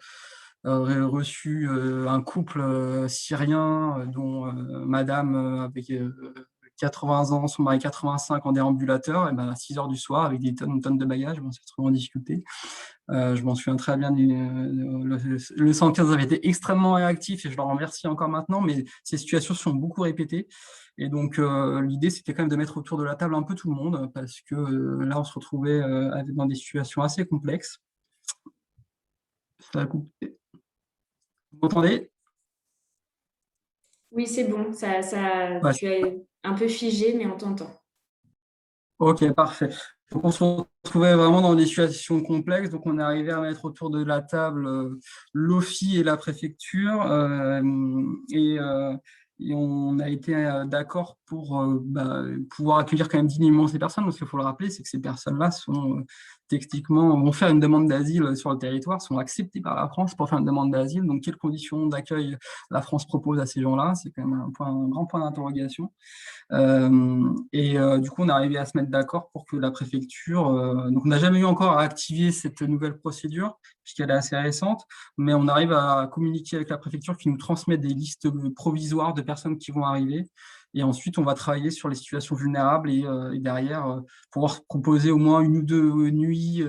reçu un couple syrien dont madame avec 80 ans, son mari 85 en déambulateur, et ben à 6 heures du soir, avec des tonnes de bagages, on s'est retrouvé en difficulté. Je m'en souviens très bien, le 115 avait été extrêmement réactif et je leur remercie encore maintenant, mais ces situations sont beaucoup répétées. Et donc, l'idée, c'était quand même de mettre autour de la table un peu tout le monde parce que là, on se retrouvait dans des situations assez complexes. Ça a coupé. Vous m'entendez ? Oui, c'est bon. Ouais. Tu es un peu figé, mais on t'entend. Ok, parfait. Donc, on se retrouvait vraiment dans des situations complexes. Donc, on est arrivé à mettre autour de la table l'OFII et la préfecture. Et on a été d'accord pour pouvoir accueillir quand même dignement ces personnes. Parce qu'il faut le rappeler, c'est que ces personnes-là sont techniquement, vont faire une demande d'asile sur le territoire, sont acceptées par la France pour faire une demande d'asile. Donc, quelles conditions d'accueil la France propose à ces gens-là? C'est quand même un grand point d'interrogation. Du coup, on est arrivé à se mettre d'accord pour que la préfecture... donc, on n'a jamais eu encore à activer cette nouvelle procédure, puisqu'elle est assez récente, mais on arrive à communiquer avec la préfecture qui nous transmet des listes provisoires de personnes qui vont arriver. Et ensuite, on va travailler sur les situations vulnérables et derrière, pouvoir proposer au moins 1 ou 2 nuits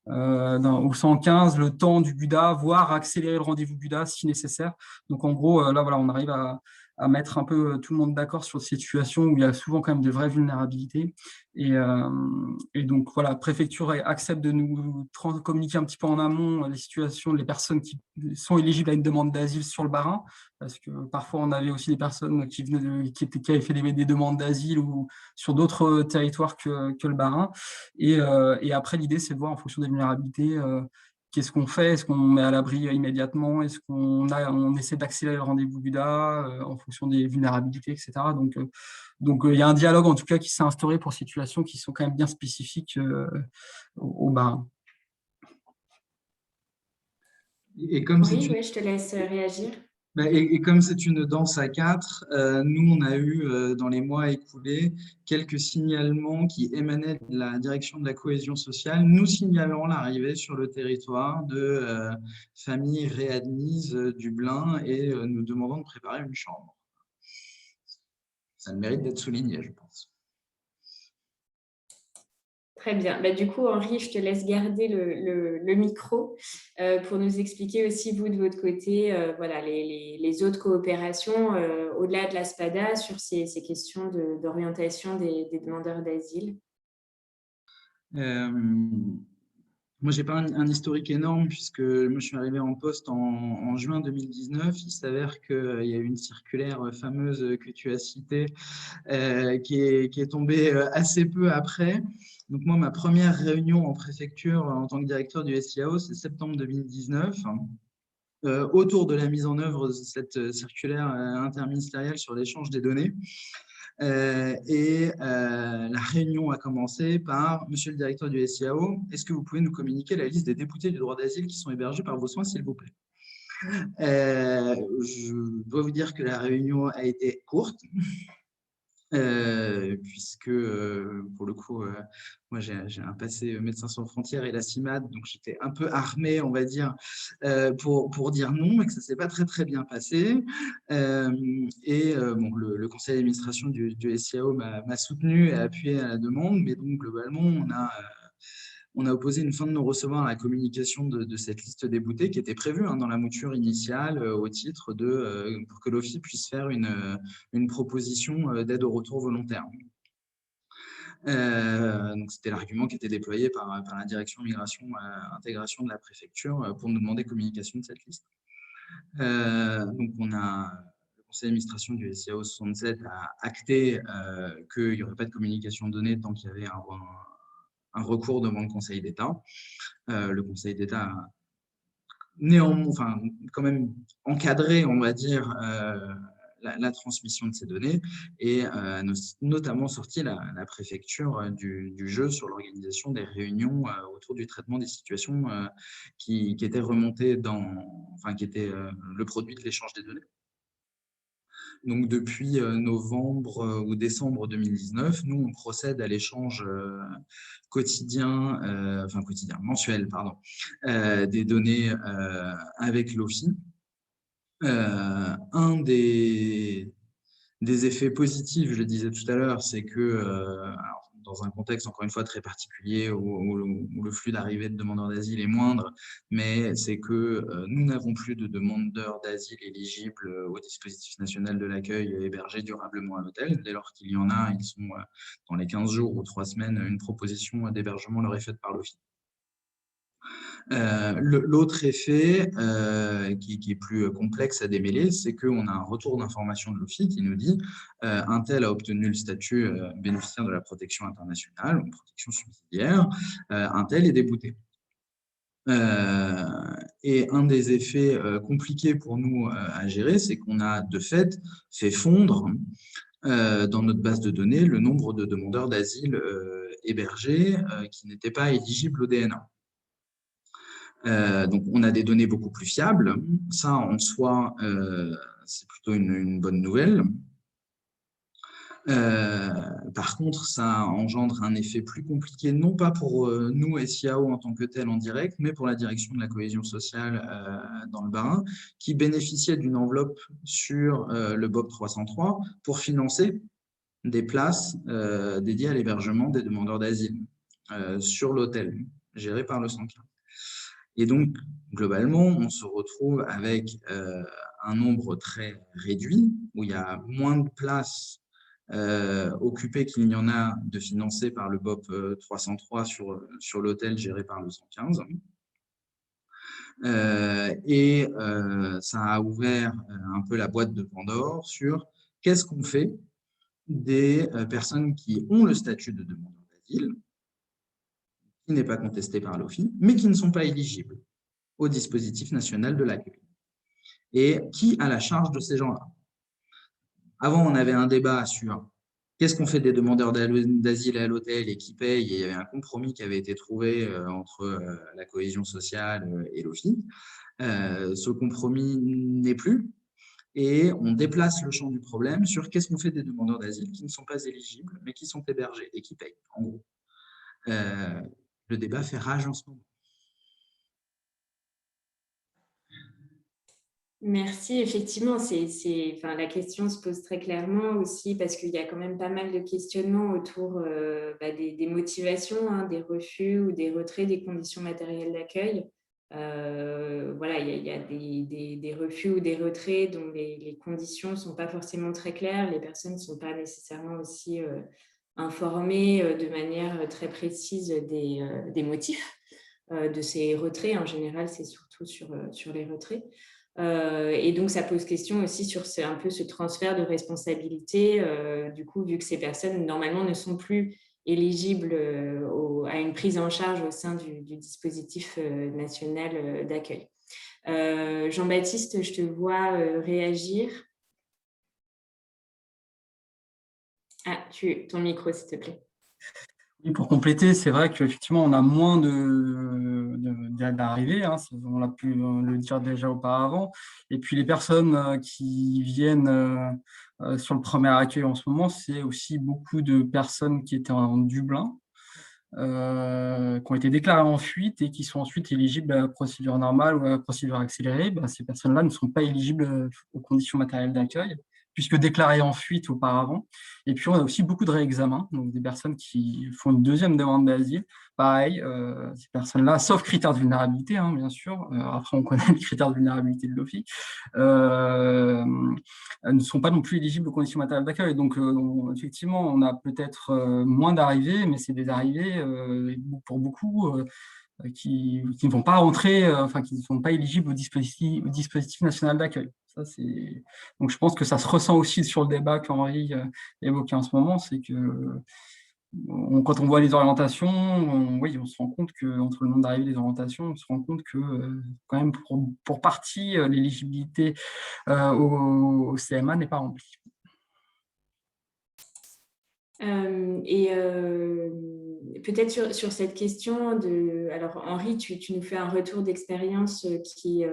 au 115, le temps du Buda, voire accélérer le rendez-vous Buda si nécessaire. Donc en gros, là, voilà, on arrive à mettre un peu tout le monde d'accord sur cette situation où il y a souvent quand même de vraies vulnérabilités. Et donc voilà, la préfecture accepte de nous communiquer un petit peu en amont les situations, les personnes qui sont éligibles à une demande d'asile sur le Bas-Rhin, parce que parfois on avait aussi des personnes qui avaient fait des demandes d'asile ou sur d'autres territoires que le Bas-Rhin. Et après, l'idée, c'est de voir en fonction des vulnérabilités, qu'est-ce qu'on fait? Est-ce qu'on met à l'abri immédiatement? Est-ce qu'on essaie d'accélérer le rendez-vous Buda en fonction des vulnérabilités, etc. Donc, il y a un dialogue en tout cas qui s'est instauré pour situations qui sont quand même bien spécifiques au Bas-Rhin. Et comme c'est Oui, je te laisse réagir. Et comme c'est une danse à quatre, nous, on a eu dans les mois écoulés quelques signalements qui émanaient de la direction de la cohésion sociale, nous signalant l'arrivée sur le territoire de familles réadmises du Blain et nous demandant de préparer une chambre. Ça a le mérite d'être souligné, je pense. Très bien. Du coup, Henri, je te laisse garder le micro pour nous expliquer aussi, vous, de votre côté, voilà, les autres coopérations au-delà de la SPADA sur ces questions d'orientation des demandeurs d'asile. Moi, je n'ai pas un historique énorme puisque moi, je suis arrivé en poste en juin 2019. Il s'avère qu'il y a eu une circulaire fameuse que tu as citée qui est tombée assez peu après. Donc moi, ma première réunion en préfecture en tant que directeur du SIAO, c'est septembre 2019. Autour de la mise en œuvre de cette circulaire interministérielle sur l'échange des données. La réunion a commencé par « Monsieur le directeur du SIAO, est-ce que vous pouvez nous communiquer la liste des déboutés du droit d'asile qui sont hébergés par vos soins, s'il vous plaît ?» Je dois vous dire que la réunion a été courte. Puisque pour le coup, moi j'ai un passé Médecins sans frontières et la CIMAD, donc j'étais un peu armé, on va dire, pour dire non, et que ça ne s'est pas très bien passé. Bon, le conseil d'administration du SIAO m'a soutenu et appuyé à la demande, mais donc globalement, on a opposé une fin de non-recevoir à la communication de cette liste déboutée qui était prévue dans la mouture initiale au titre pour que l'OFII puisse faire une proposition d'aide au retour volontaire. Donc c'était l'argument qui était déployé par la direction migration intégration de la préfecture pour nous demander communication de cette liste. Donc le conseil d'administration du SIAO 67 a acté qu'il n'y aurait pas de communication de données tant qu'il y avait un recours devant le Conseil d'État. Le Conseil d'État a néanmoins, quand même encadré, on va dire, la transmission de ces données et a notamment sorti la préfecture du jeu sur l'organisation des réunions autour du traitement des situations qui étaient remontées qui étaient le produit de l'échange des données. Donc, depuis novembre ou décembre 2019, nous, on procède à l'échange mensuel, des données avec l'OFII. Un des effets positifs, je le disais tout à l'heure, c'est que, dans un contexte encore une fois très particulier où le flux d'arrivée de demandeurs d'asile est moindre, mais c'est que nous n'avons plus de demandeurs d'asile éligibles au dispositif national de l'accueil hébergés durablement à l'hôtel. Dès lors qu'il y en a, ils sont dans les 15 jours ou 3 semaines, une proposition d'hébergement leur est faite par l'OFII. L'autre effet qui est plus complexe à démêler, c'est qu'on a un retour d'information de l'OFII qui nous dit un tel a obtenu le statut bénéficiaire de la protection internationale ou protection subsidiaire, un tel est débouté. Et un des effets compliqués pour nous à gérer, c'est qu'on a de fait fait fondre dans notre base de données le nombre de demandeurs d'asile hébergés qui n'étaient pas éligibles au DNA. Donc, on a des données beaucoup plus fiables. Ça, en soi, c'est plutôt une bonne nouvelle. Par contre, ça engendre un effet plus compliqué, non pas pour nous, SIAO en tant que tel en direct, mais pour la direction de la cohésion sociale dans le Bas-Rhin, qui bénéficiait d'une enveloppe sur le BOP 303 pour financer des places dédiées à l'hébergement des demandeurs d'asile sur l'hôtel géré par le 115. Et donc, globalement, on se retrouve avec un nombre très réduit, où il y a moins de places occupées qu'il n'y en a de financées par le BOP 303 sur l'hôtel géré par le 115. Ça a ouvert un peu la boîte de Pandore sur qu'est-ce qu'on fait des personnes qui ont le statut de demandeur d'asile, qui n'est pas contesté par l'OFII, mais qui ne sont pas éligibles au dispositif national de l'accueil. Et qui a la charge de ces gens-là? Avant, on avait un débat sur qu'est-ce qu'on fait des demandeurs d'asile à l'hôtel et qui paye, et il y avait un compromis qui avait été trouvé entre la cohésion sociale et l'OFII. Ce compromis n'est plus, et on déplace le champ du problème sur qu'est-ce qu'on fait des demandeurs d'asile qui ne sont pas éligibles, mais qui sont hébergés et qui payent, en gros. Le débat fait rage en ce moment. Merci, effectivement, la question se pose très clairement aussi parce qu'il y a quand même pas mal de questionnements autour des motivations, hein, des refus ou des retraits des conditions matérielles d'accueil. Voilà, il y a des refus ou des retraits dont les conditions ne sont pas forcément très claires, les personnes ne sont pas nécessairement aussi informées de manière très précise des motifs de ces retraits. En général, c'est surtout sur les retraits. Et donc, ça pose question aussi sur un peu ce transfert de responsabilité, du coup, vu que ces personnes, normalement, ne sont plus éligibles à une prise en charge au sein du dispositif national d'accueil. Jean-Baptiste, je te vois réagir. Ah, ton micro, s'il te plaît. Et pour compléter, c'est vrai qu'effectivement, on a moins d'arrivées, hein, on l'a pu le dire déjà auparavant. Et puis, les personnes qui viennent sur le premier accueil en ce moment, c'est aussi beaucoup de personnes qui étaient en Dublin, qui ont été déclarées en fuite et qui sont ensuite éligibles à la procédure normale ou à la procédure accélérée. Ben, ces personnes-là ne sont pas éligibles aux conditions matérielles d'accueil, puisque déclarées en fuite auparavant. Et puis, on a aussi beaucoup de réexamens, donc des personnes qui font une deuxième demande d'asile. Pareil, ces personnes-là, sauf critères de vulnérabilité, hein, bien sûr, après on connaît les critères de vulnérabilité de l'OFII, ne sont pas non plus éligibles aux conditions matérielles d'accueil. Donc, effectivement, on a peut-être moins d'arrivées, mais c'est des arrivées, pour beaucoup, qui ne vont pas rentrer, qui ne sont pas éligibles au dispositif national d'accueil. Donc, je pense que ça se ressent aussi sur le débat qu'Henri évoquait en ce moment, c'est que quand on voit les orientations, on se rend compte qu'entre le nombre d'arrivées et des orientations, on se rend compte que quand même pour partie, l'éligibilité au CMA n'est pas remplie. Peut-être sur cette question alors Henri, tu nous fais un retour d'expérience qui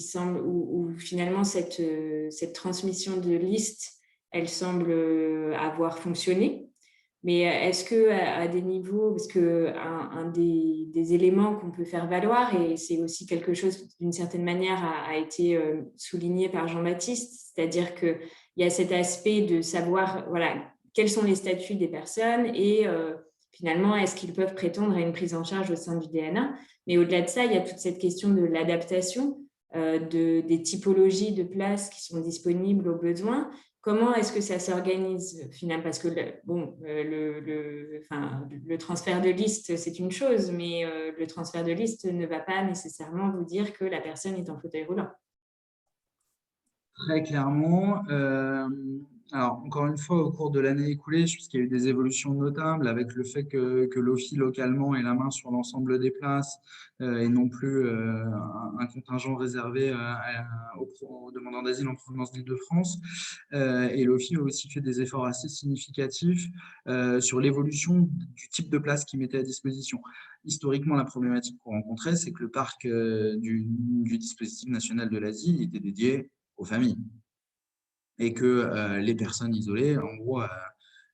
semble, où finalement cette transmission de liste, elle semble avoir fonctionné. Mais est-ce qu'à des niveaux, parce qu'un des éléments qu'on peut faire valoir, et c'est aussi quelque chose d'une certaine manière a été souligné par Jean-Baptiste, c'est-à-dire qu'il y a cet aspect de savoir, voilà, quels sont les statuts des personnes et finalement, est-ce qu'ils peuvent prétendre à une prise en charge au sein du DNA? Mais au-delà de ça, il y a toute cette question de l'adaptation des typologies de places qui sont disponibles aux besoins. Comment est-ce que ça s'organise finalement? Parce que le transfert de liste, c'est une chose, mais le transfert de liste ne va pas nécessairement vous dire que la personne est en fauteuil roulant. Très clairement. Alors, encore une fois, au cours de l'année écoulée, je pense qu'il y a eu des évolutions notables avec le fait que l'OFII localement ait la main sur l'ensemble des places et non plus un contingent réservé aux demandeurs d'asile en provenance d'Île-de-France. Et l'OFII a aussi fait des efforts assez significatifs sur l'évolution du type de place qu'il mettait à disposition. Historiquement, la problématique qu'on rencontrait, c'est que le parc du dispositif national de l'asile était dédié aux familles. et que les personnes isolées, en gros,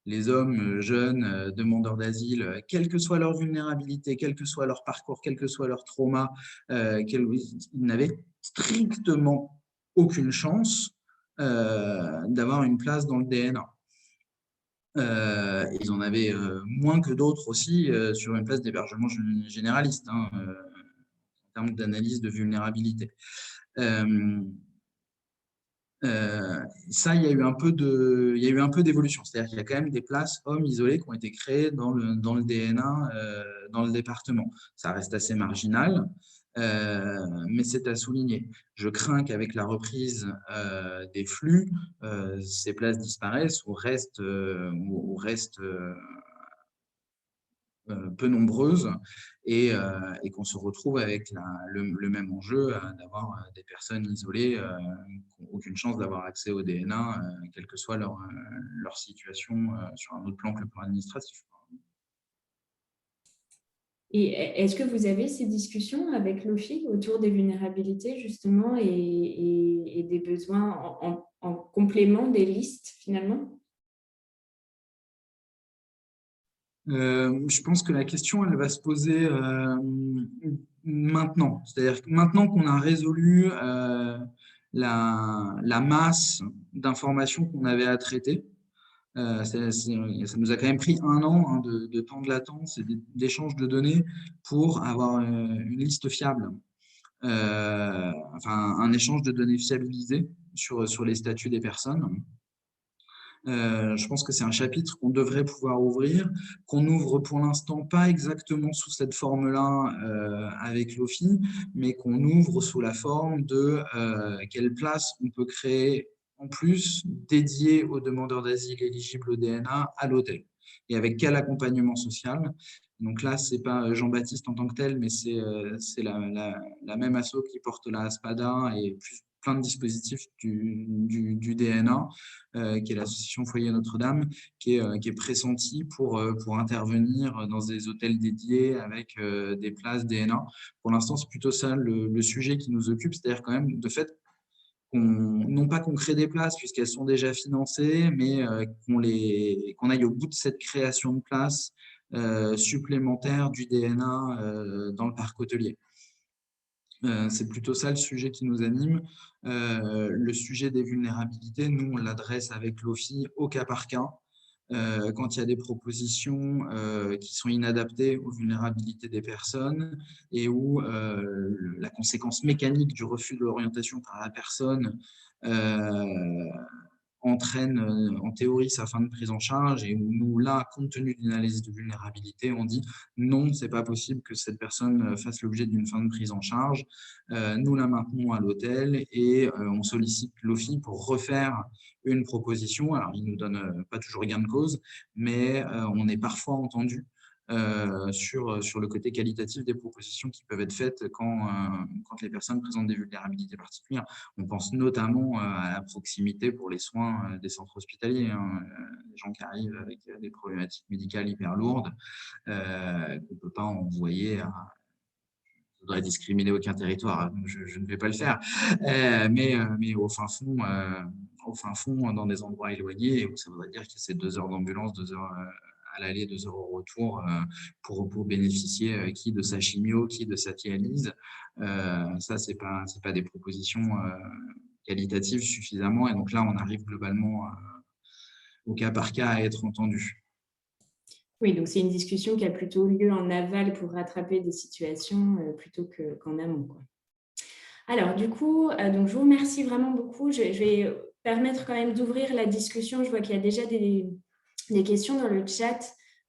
les hommes jeunes, demandeurs d'asile, quelle que soit leur vulnérabilité, quel que soit leur parcours, quel que soit leur trauma, ils n'avaient strictement aucune chance d'avoir une place dans le DNA. Ils en avaient moins que d'autres aussi sur une place d'hébergement généraliste, hein, en termes d'analyse de vulnérabilité. Ça, il y a eu un peu d'évolution. C'est-à-dire qu'il y a quand même des places hommes isolés qui ont été créées dans le DNA, dans le département. Ça reste assez marginal, mais c'est à souligner. Je crains qu'avec la reprise des flux, ces places disparaissent ou restent peu nombreuses et qu'on se retrouve avec le même enjeu d'avoir des personnes isolées qui n'ont aucune chance d'avoir accès au DNA, quelle que soit leur situation sur un autre plan que le plan administratif. Et est-ce que vous avez ces discussions avec l'OFII autour des vulnérabilités, justement, et des besoins en complément des listes, finalement? Je pense que la question, elle va se poser maintenant. C'est-à-dire que maintenant qu'on a résolu la masse d'informations qu'on avait à traiter, ça nous a quand même pris 1 an hein, de temps de latence et d'échange de données pour avoir une liste fiable. Enfin, un échange de données fiabilisées sur les statuts des personnes. Je pense que c'est un chapitre qu'on devrait pouvoir ouvrir, qu'on ouvre pour l'instant pas exactement sous cette forme-là avec l'OFII, mais qu'on ouvre sous la forme de quelle place on peut créer en plus dédiée aux demandeurs d'asile éligibles au DNA à l'hôtel et avec quel accompagnement social. Donc là, ce n'est pas Jean-Baptiste en tant que tel, mais c'est la même asso qui porte la ASPADA et plein de dispositifs du DNA, qui est l'association Foyer Notre-Dame, qui est pressentie pour intervenir dans des hôtels dédiés avec des places DNA. Pour l'instant, c'est plutôt ça le sujet qui nous occupe, c'est-à-dire quand même de fait non pas qu'on crée des places puisqu'elles sont déjà financées, mais qu'on aille au bout de cette création de places supplémentaires du DNA dans le parc hôtelier. C'est plutôt ça le sujet qui nous anime. Le sujet des vulnérabilités, nous, on l'adresse avec l'OFII au cas par cas. Quand il y a des propositions qui sont inadaptées aux vulnérabilités des personnes et où la conséquence mécanique du refus de l'orientation par la personne entraîne en théorie sa fin de prise en charge et où nous, là, compte tenu d'une analyse de vulnérabilité, on dit non, c'est pas possible que cette personne fasse l'objet d'une fin de prise en charge. Nous la maintenons à l'hôtel et on sollicite l'OFII pour refaire une proposition. Alors, il ne nous donne pas toujours gain de cause, mais on est parfois entendu sur le côté qualitatif des propositions qui peuvent être faites quand les personnes présentent des vulnérabilités particulières. On pense notamment à la proximité pour les soins des centres hospitaliers. Hein. Les gens qui arrivent avec des problématiques médicales hyper lourdes, qu'on ne peut pas envoyer à... Je ne voudrais discriminer aucun territoire, donc je ne vais pas le faire. Mais au fin fond, dans des endroits éloignés, où ça voudrait dire que c'est 2 heures d'ambulance, 2 heures à l'aller, 2 heures au retour pour bénéficier qui de sa chimio, qui de sa dialyse. Ça, c'est pas des propositions qualitatives suffisamment. Et donc là, on arrive globalement au cas par cas à être entendu. Oui, donc c'est une discussion qui a plutôt lieu en aval pour rattraper des situations plutôt qu'en amont, quoi. Alors, du coup, donc je vous remercie vraiment beaucoup. Je vais permettre quand même d'ouvrir la discussion. Je vois qu'il y a déjà des questions dans le chat,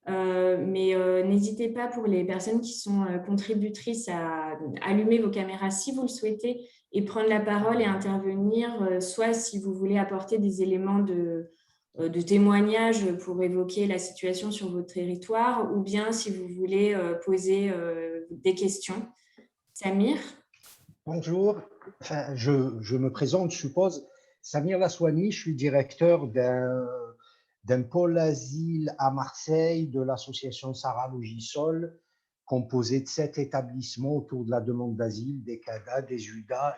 mais n'hésitez pas pour les personnes qui sont contributrices à allumer vos caméras si vous le souhaitez et prendre la parole et intervenir, soit si vous voulez apporter des éléments de témoignage pour évoquer la situation sur votre territoire ou bien si vous voulez poser des questions. Samir ? Bonjour, enfin, je me présente, je suppose. Samir Laswani, je suis directeur d'un pôle asile à Marseille de l'association Sarah Logisol, composé de 7 établissements autour de la demande d'asile, des CADA, des UDA,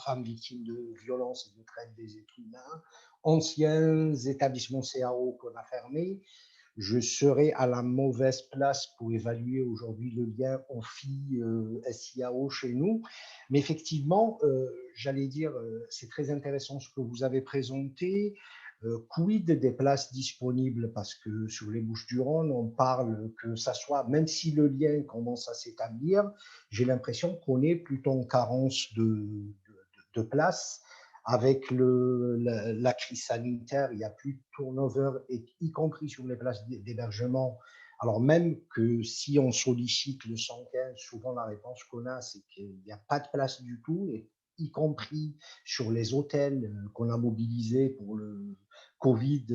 femmes victimes de violences et de traite des êtres humains, anciens établissements CAO qu'on a fermés, je serais à la mauvaise place pour évaluer aujourd'hui le lien OFI-SIAO chez nous. Mais effectivement, j'allais dire, c'est très intéressant ce que vous avez présenté. Quid des places disponibles? Parce que sur les Bouches-du-Rhône, on parle que ça soit, même si le lien commence à s'établir, j'ai l'impression qu'on est plutôt en carence de places. Avec la crise sanitaire, il n'y a plus de turnover, y compris sur les places d'hébergement. Alors même que si on sollicite le 115, souvent la réponse qu'on a, c'est qu'il n'y a pas de place du tout, et y compris sur les hôtels qu'on a mobilisés pour le Covid,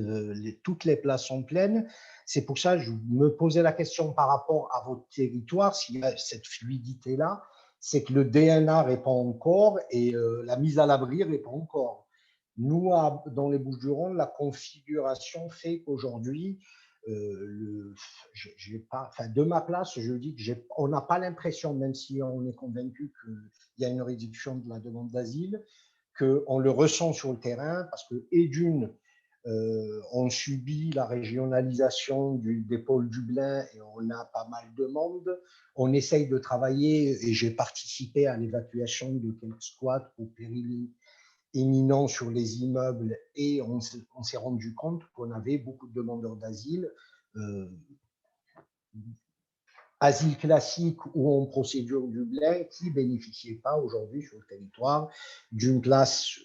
toutes les places sont pleines. C'est pour ça que je me posais la question par rapport à votre territoire, s'il y a cette fluidité-là, c'est que le DNA répond encore et la mise à l'abri répond encore. Nous, dans les Bouches-du-Rhône, la configuration fait qu'aujourd'hui, de ma place, je dis qu'on n'a pas l'impression, même si on est convaincu qu'il y a une réduction de la demande d'asile, qu'on le ressent sur le terrain, parce que, et d'une, on subit la régionalisation des pôles Dublin et on a pas mal de monde. On essaye de travailler et j'ai participé à l'évacuation de quelques squats au péril éminent sur les immeubles et on s'est rendu compte qu'on avait beaucoup de demandeurs d'asile, asile classique ou en procédure Dublin qui ne bénéficiaient pas aujourd'hui sur le territoire d'une place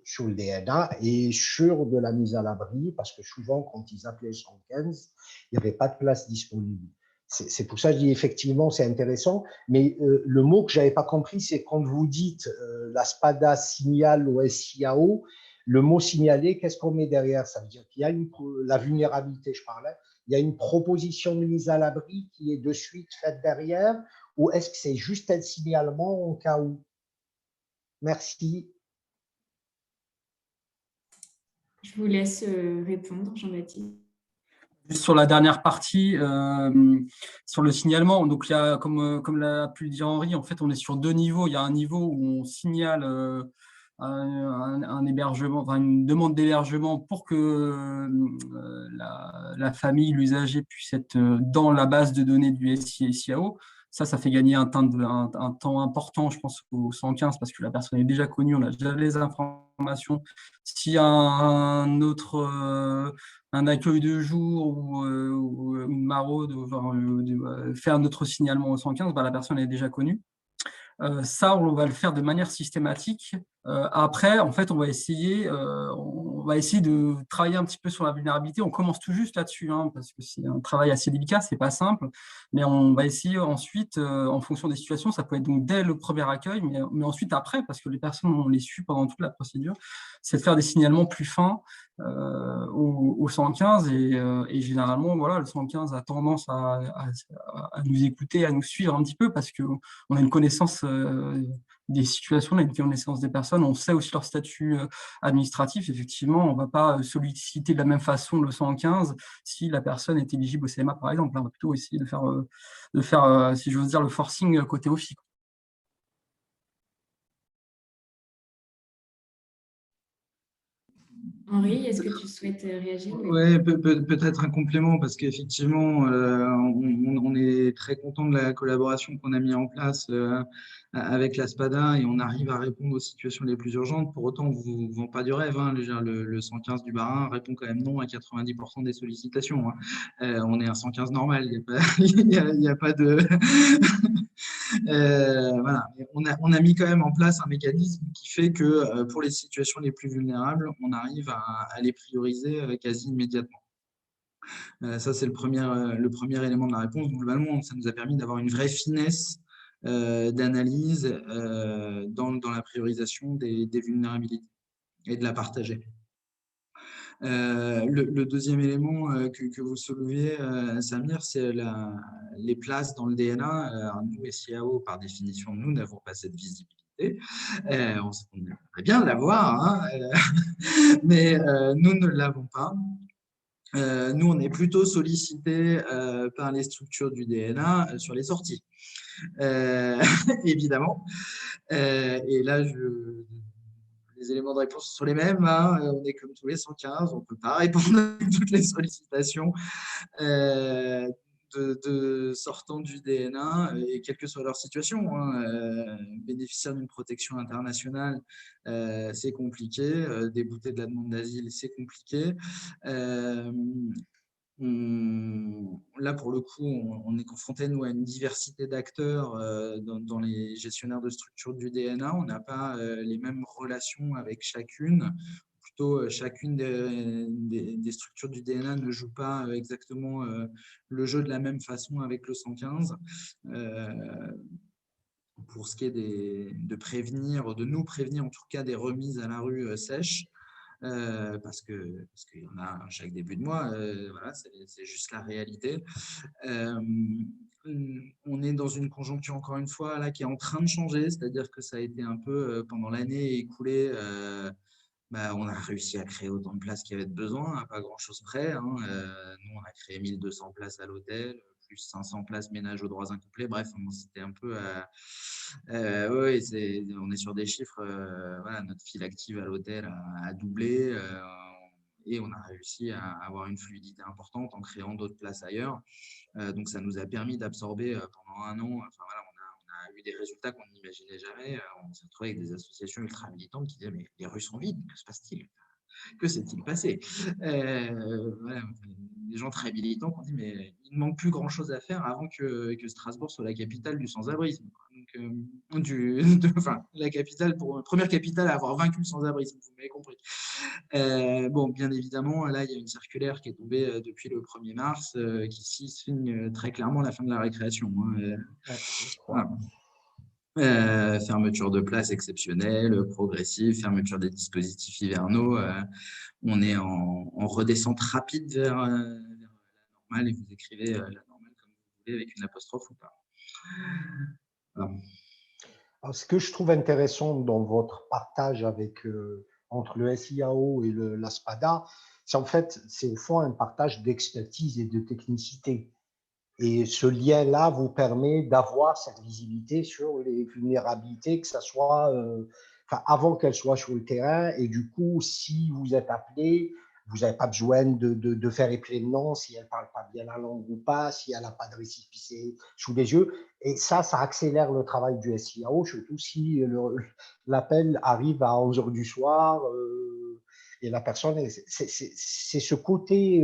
sur le DNA et sur de la mise à l'abri, parce que souvent, quand ils appelaient 115, il n'y avait pas de place disponible. C'est pour ça que je dis effectivement, c'est intéressant, mais le mot que je n'avais pas compris, c'est quand vous dites la SPADA signale au SIAO, le mot signaler, qu'est-ce qu'on met derrière? Ça veut dire qu'il y a la vulnérabilité, je parlais, il y a une proposition de mise à l'abri qui est de suite faite derrière, ou est-ce que c'est juste un signalement au cas où? Merci. Je vous laisse répondre, Jean-Baptiste. Sur la dernière partie, sur le signalement, donc il y a, comme l'a pu le dire Henri, en fait, on est sur deux niveaux. Il y a un niveau où on signale un hébergement, enfin une demande d'hébergement pour que la famille, l'usager puisse être dans la base de données du SI et SIAO. Ça fait gagner un temps important, je pense, au 115, parce que la personne est déjà connue, on a déjà les informations. S'il y a un accueil de jour ou une maraude, faire notre signalement au 115, la personne est déjà connue. Ça, on va le faire de manière systématique. Après, en fait, on va essayer de travailler un petit peu sur la vulnérabilité. On commence tout juste là-dessus, parce que c'est un travail assez délicat, c'est pas simple. Mais on va essayer ensuite, en fonction des situations, ça peut être donc dès le premier accueil, mais ensuite après, parce que les personnes, on les suit pendant toute la procédure, c'est de faire des signalements plus fins au 115 et généralement, voilà, le 115 a tendance à nous écouter, à nous suivre un petit peu parce que on a une connaissance des situations, on a une connaissance des personnes, on sait aussi leur statut administratif. Effectivement, on ne va pas solliciter de la même façon le 115 si la personne est éligible au CMA, par exemple. Là, on va plutôt essayer de faire si j'ose dire, le forcing côté OFI. Henri, est-ce que tu souhaites réagir? Oui, peut-être un complément, parce qu'effectivement, on est très content de la collaboration qu'on a mis en place avec la SPADA et on arrive à répondre aux situations les plus urgentes. Pour autant, on ne vous vend pas du rêve. Le 115 du Bas-Rhin répond quand même non à 90% des sollicitations. On est un 115 normal, il n'y a pas de… Voilà. On a mis quand même en place un mécanisme qui fait que pour les situations les plus vulnérables, on arrive à les prioriser quasi immédiatement. Ça, c'est le premier élément de la réponse. Globalement, ça nous a permis d'avoir une vraie finesse d'analyse dans la priorisation des vulnérabilités et de la partager. Le deuxième élément que vous souleviez, Samir, c'est les places dans le DNA. Nous, SIAO, par définition, nous n'avons pas cette visibilité. On aimerait bien l'avoir, mais nous ne l'avons pas. Nous, on est plutôt sollicité par les structures du DNA sur les sorties, évidemment. Et là, je les éléments de réponse sont les mêmes, hein. On est comme tous les 115, on ne peut pas répondre à toutes les sollicitations de sortant du DNA, et quelle que soit leur situation, hein. Bénéficiaire d'une protection internationale, c'est compliqué. Débouté de la demande d'asile, c'est compliqué. Là, pour le coup, on est confronté, nous, à une diversité d'acteurs dans les gestionnaires de structures du DNA. On n'a pas les mêmes relations avec chacune. Plutôt, chacune des structures du DNA ne joue pas exactement le jeu de la même façon avec le 115. Pour ce qui est de nous prévenir, en tout cas, des remises à la rue sèches. Parce qu'il y en a à chaque début de mois, voilà, c'est juste la réalité. On est dans une conjoncture, encore une fois, là, qui est en train de changer, c'est-à-dire que ça a été un peu, pendant l'année écoulée, on a réussi à créer autant de places qu'il y avait de besoin, à pas grand-chose près, hein. Nous, on a créé 1200 places à l'hôtel, plus 500 places ménage aux droits incomplets. Bref, c'était un peu… oui, on est sur des chiffres. Voilà, notre file active à l'hôtel a doublé et on a réussi à avoir une fluidité importante en créant d'autres places ailleurs. Donc, ça nous a permis d'absorber pendant un an. Enfin, voilà, on a eu des résultats qu'on n'imaginait jamais. On s'est retrouvé avec des associations ultra militantes qui disaient « Mais les rues sont vides, que se passe-t-il ? Que s'est-il passé ?» Voilà, des gens très militants qui ont dit « Mais il ne manque plus grand-chose à faire avant que Strasbourg soit la capitale du sans-abrisme. » Donc, la première capitale à avoir vaincu le sans-abrisme, vous m'avez compris. Bon, bien évidemment, là, il y a une circulaire qui est tombée depuis le 1er mars qui signe très clairement la fin de la récréation. Voilà. Fermeture de places exceptionnelle, progressive, fermeture des dispositifs hivernaux. On est en redescente rapide vers la normale, et vous écrivez la normale comme vous voulez, avec une apostrophe ou pas. Voilà. Alors, ce que je trouve intéressant dans votre partage entre le SIAO et la SPADA, c'est au fond un partage d'expertise et de technicité. Et ce lien-là vous permet d'avoir cette visibilité sur les vulnérabilités, que ça soit avant qu'elles soient sur le terrain. Et du coup, si vous êtes appelé, vous n'avez pas besoin de faire épeler le nom, si elle ne parle pas bien la langue ou pas, si elle n'a pas de récépissé sous les yeux. Et ça accélère le travail du SIAO, surtout si l'appel arrive à 11h du soir. Et la personne, c'est ce côté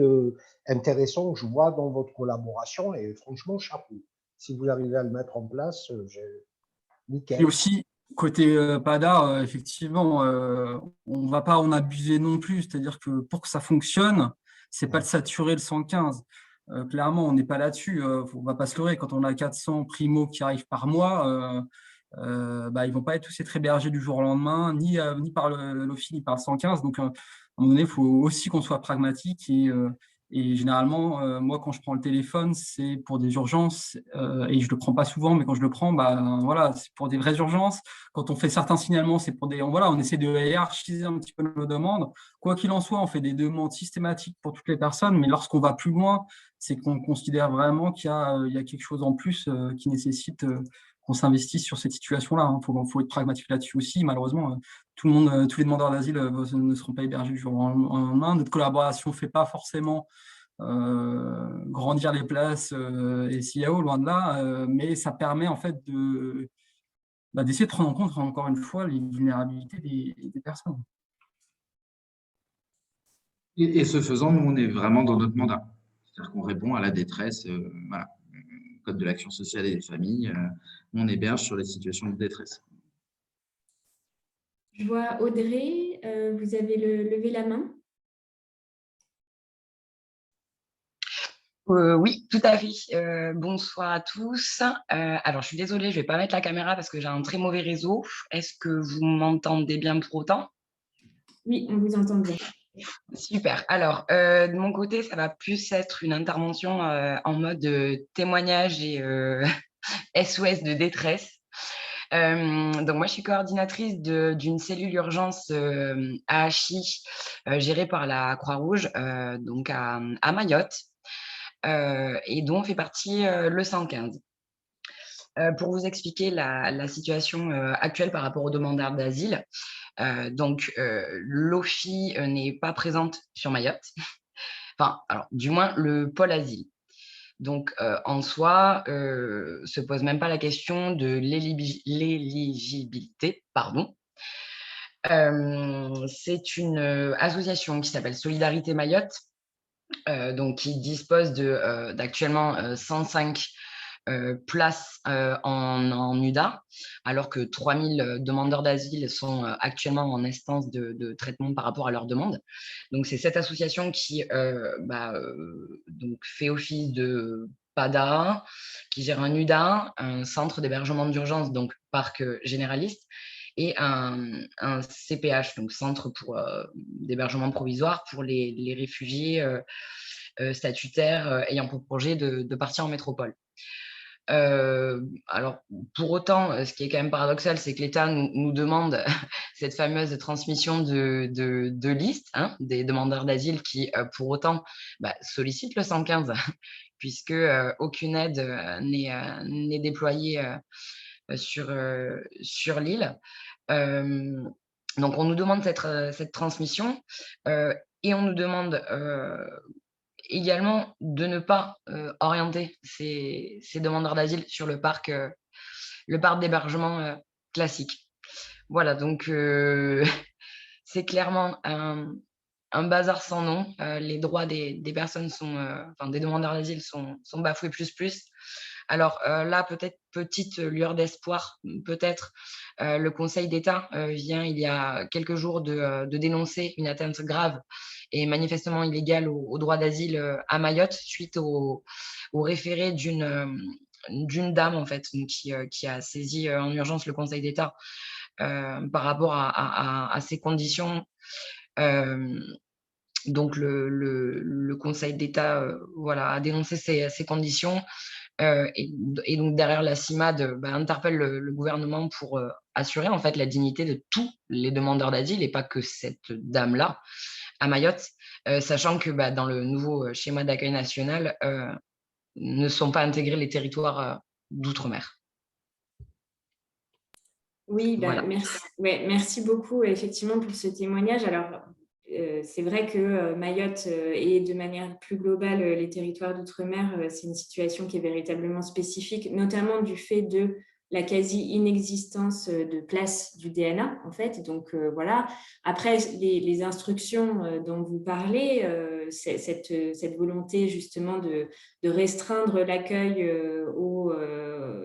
intéressant que je vois dans votre collaboration, et franchement, chapeau. Si vous arrivez à le mettre en place, nickel. Et aussi, côté PADA, effectivement, on ne va pas en abuser non plus. C'est-à-dire que pour que ça fonctionne, ce n'est pas de saturer le 115. Clairement, on n'est pas là-dessus. On ne va pas se leurrer. Quand on a 400 primo qui arrivent par mois, ils ne vont pas être tous être hébergés du jour au lendemain, ni par l'OFI, ni par le 115. Donc, à un moment donné, il faut aussi qu'on soit pragmatique. Et généralement, moi, quand je prends le téléphone, c'est pour des urgences. Et je ne le prends pas souvent, mais quand je le prends, voilà, c'est pour des vraies urgences. Quand on fait certains signalements, c'est pour des… Voilà, on essaie de hiérarchiser un petit peu nos demandes. Quoi qu'il en soit, on fait des demandes systématiques pour toutes les personnes. Mais lorsqu'on va plus loin, c'est qu'on considère vraiment qu'il y a quelque chose en plus qui nécessite… qu'on s'investisse sur cette situation-là. Il faut être pragmatique là-dessus aussi. Malheureusement, tous les demandeurs d'asile ne seront pas hébergés du jour au lendemain. Notre collaboration ne fait pas forcément grandir les places et SIAO, loin de là, mais ça permet en fait d'essayer de prendre en compte, encore une fois, les vulnérabilités des personnes. Et ce faisant, nous, on est vraiment dans notre mandat. C'est-à-dire qu'on répond à la détresse, voilà. Code de l'action sociale et des familles, on héberge sur les situations de détresse. Je vois Audrey, vous avez levé la main. Oui, tout à fait. Bonsoir à tous. Alors, je suis désolée, je ne vais pas mettre la caméra parce que j'ai un très mauvais réseau. Est-ce que vous m'entendez bien pour autant? Oui, on vous entend bien. Super. Alors, de mon côté, ça va plus être une intervention en mode témoignage et SOS de détresse. Donc, moi, je suis coordinatrice d'une cellule urgence AHI gérée par la Croix-Rouge, donc à Mayotte, et dont fait partie le 115. Pour vous expliquer la situation actuelle par rapport aux demandeurs d'asile, Donc, l'OFII n'est pas présente sur Mayotte. Enfin, alors, du moins, le pôle asile. Donc, en soi, se pose même pas la question de l'éligibilité, pardon. C'est une association qui s'appelle Solidarité Mayotte, donc qui dispose d'actuellement 105 places en UDA, alors que 3000 demandeurs d'asile sont actuellement en instance de traitement par rapport à leurs demandes. Donc, c'est cette association qui donc fait office de PADA, qui gère un UDA, un centre d'hébergement d'urgence, donc parc généraliste, et un CPH, donc centre d'hébergement provisoire pour les réfugiés statutaires ayant pour projet de partir en métropole. Alors, pour autant, ce qui est quand même paradoxal, c'est que l'État nous demande cette fameuse transmission de listes des demandeurs d'asile qui, pour autant, sollicitent le 115, puisque aucune aide n'est déployée sur l'île. Donc, on nous demande cette transmission et on nous demande également de ne pas orienter ces demandeurs d'asile sur le parc d'hébergement classique. Voilà, donc c'est clairement un bazar sans nom. Les droits des personnes des demandeurs d'asile sont bafoués plus. Alors là, peut-être petite lueur d'espoir, peut-être le Conseil d'État vient il y a quelques jours de dénoncer une atteinte grave et manifestement illégale au droit d'asile à Mayotte suite au référé d'une dame en fait qui a saisi en urgence le Conseil d'État par rapport à ces conditions. Donc le Conseil d'État a dénoncé ces conditions et donc derrière la CIMAD interpelle le gouvernement pour assurer en fait la dignité de tous les demandeurs d'asile et pas que cette dame-là à Mayotte, sachant que dans le nouveau schéma d'accueil national ne sont pas intégrés les territoires d'outre-mer. Oui, Voilà. merci beaucoup effectivement pour ce témoignage. Alors, c'est vrai que Mayotte et de manière plus globale les territoires d'outre-mer, c'est une situation qui est véritablement spécifique, notamment du fait de la quasi-inexistence de place du DNA, en fait. Donc, voilà. Après, les instructions dont vous parlez, cette volonté justement de restreindre l'accueil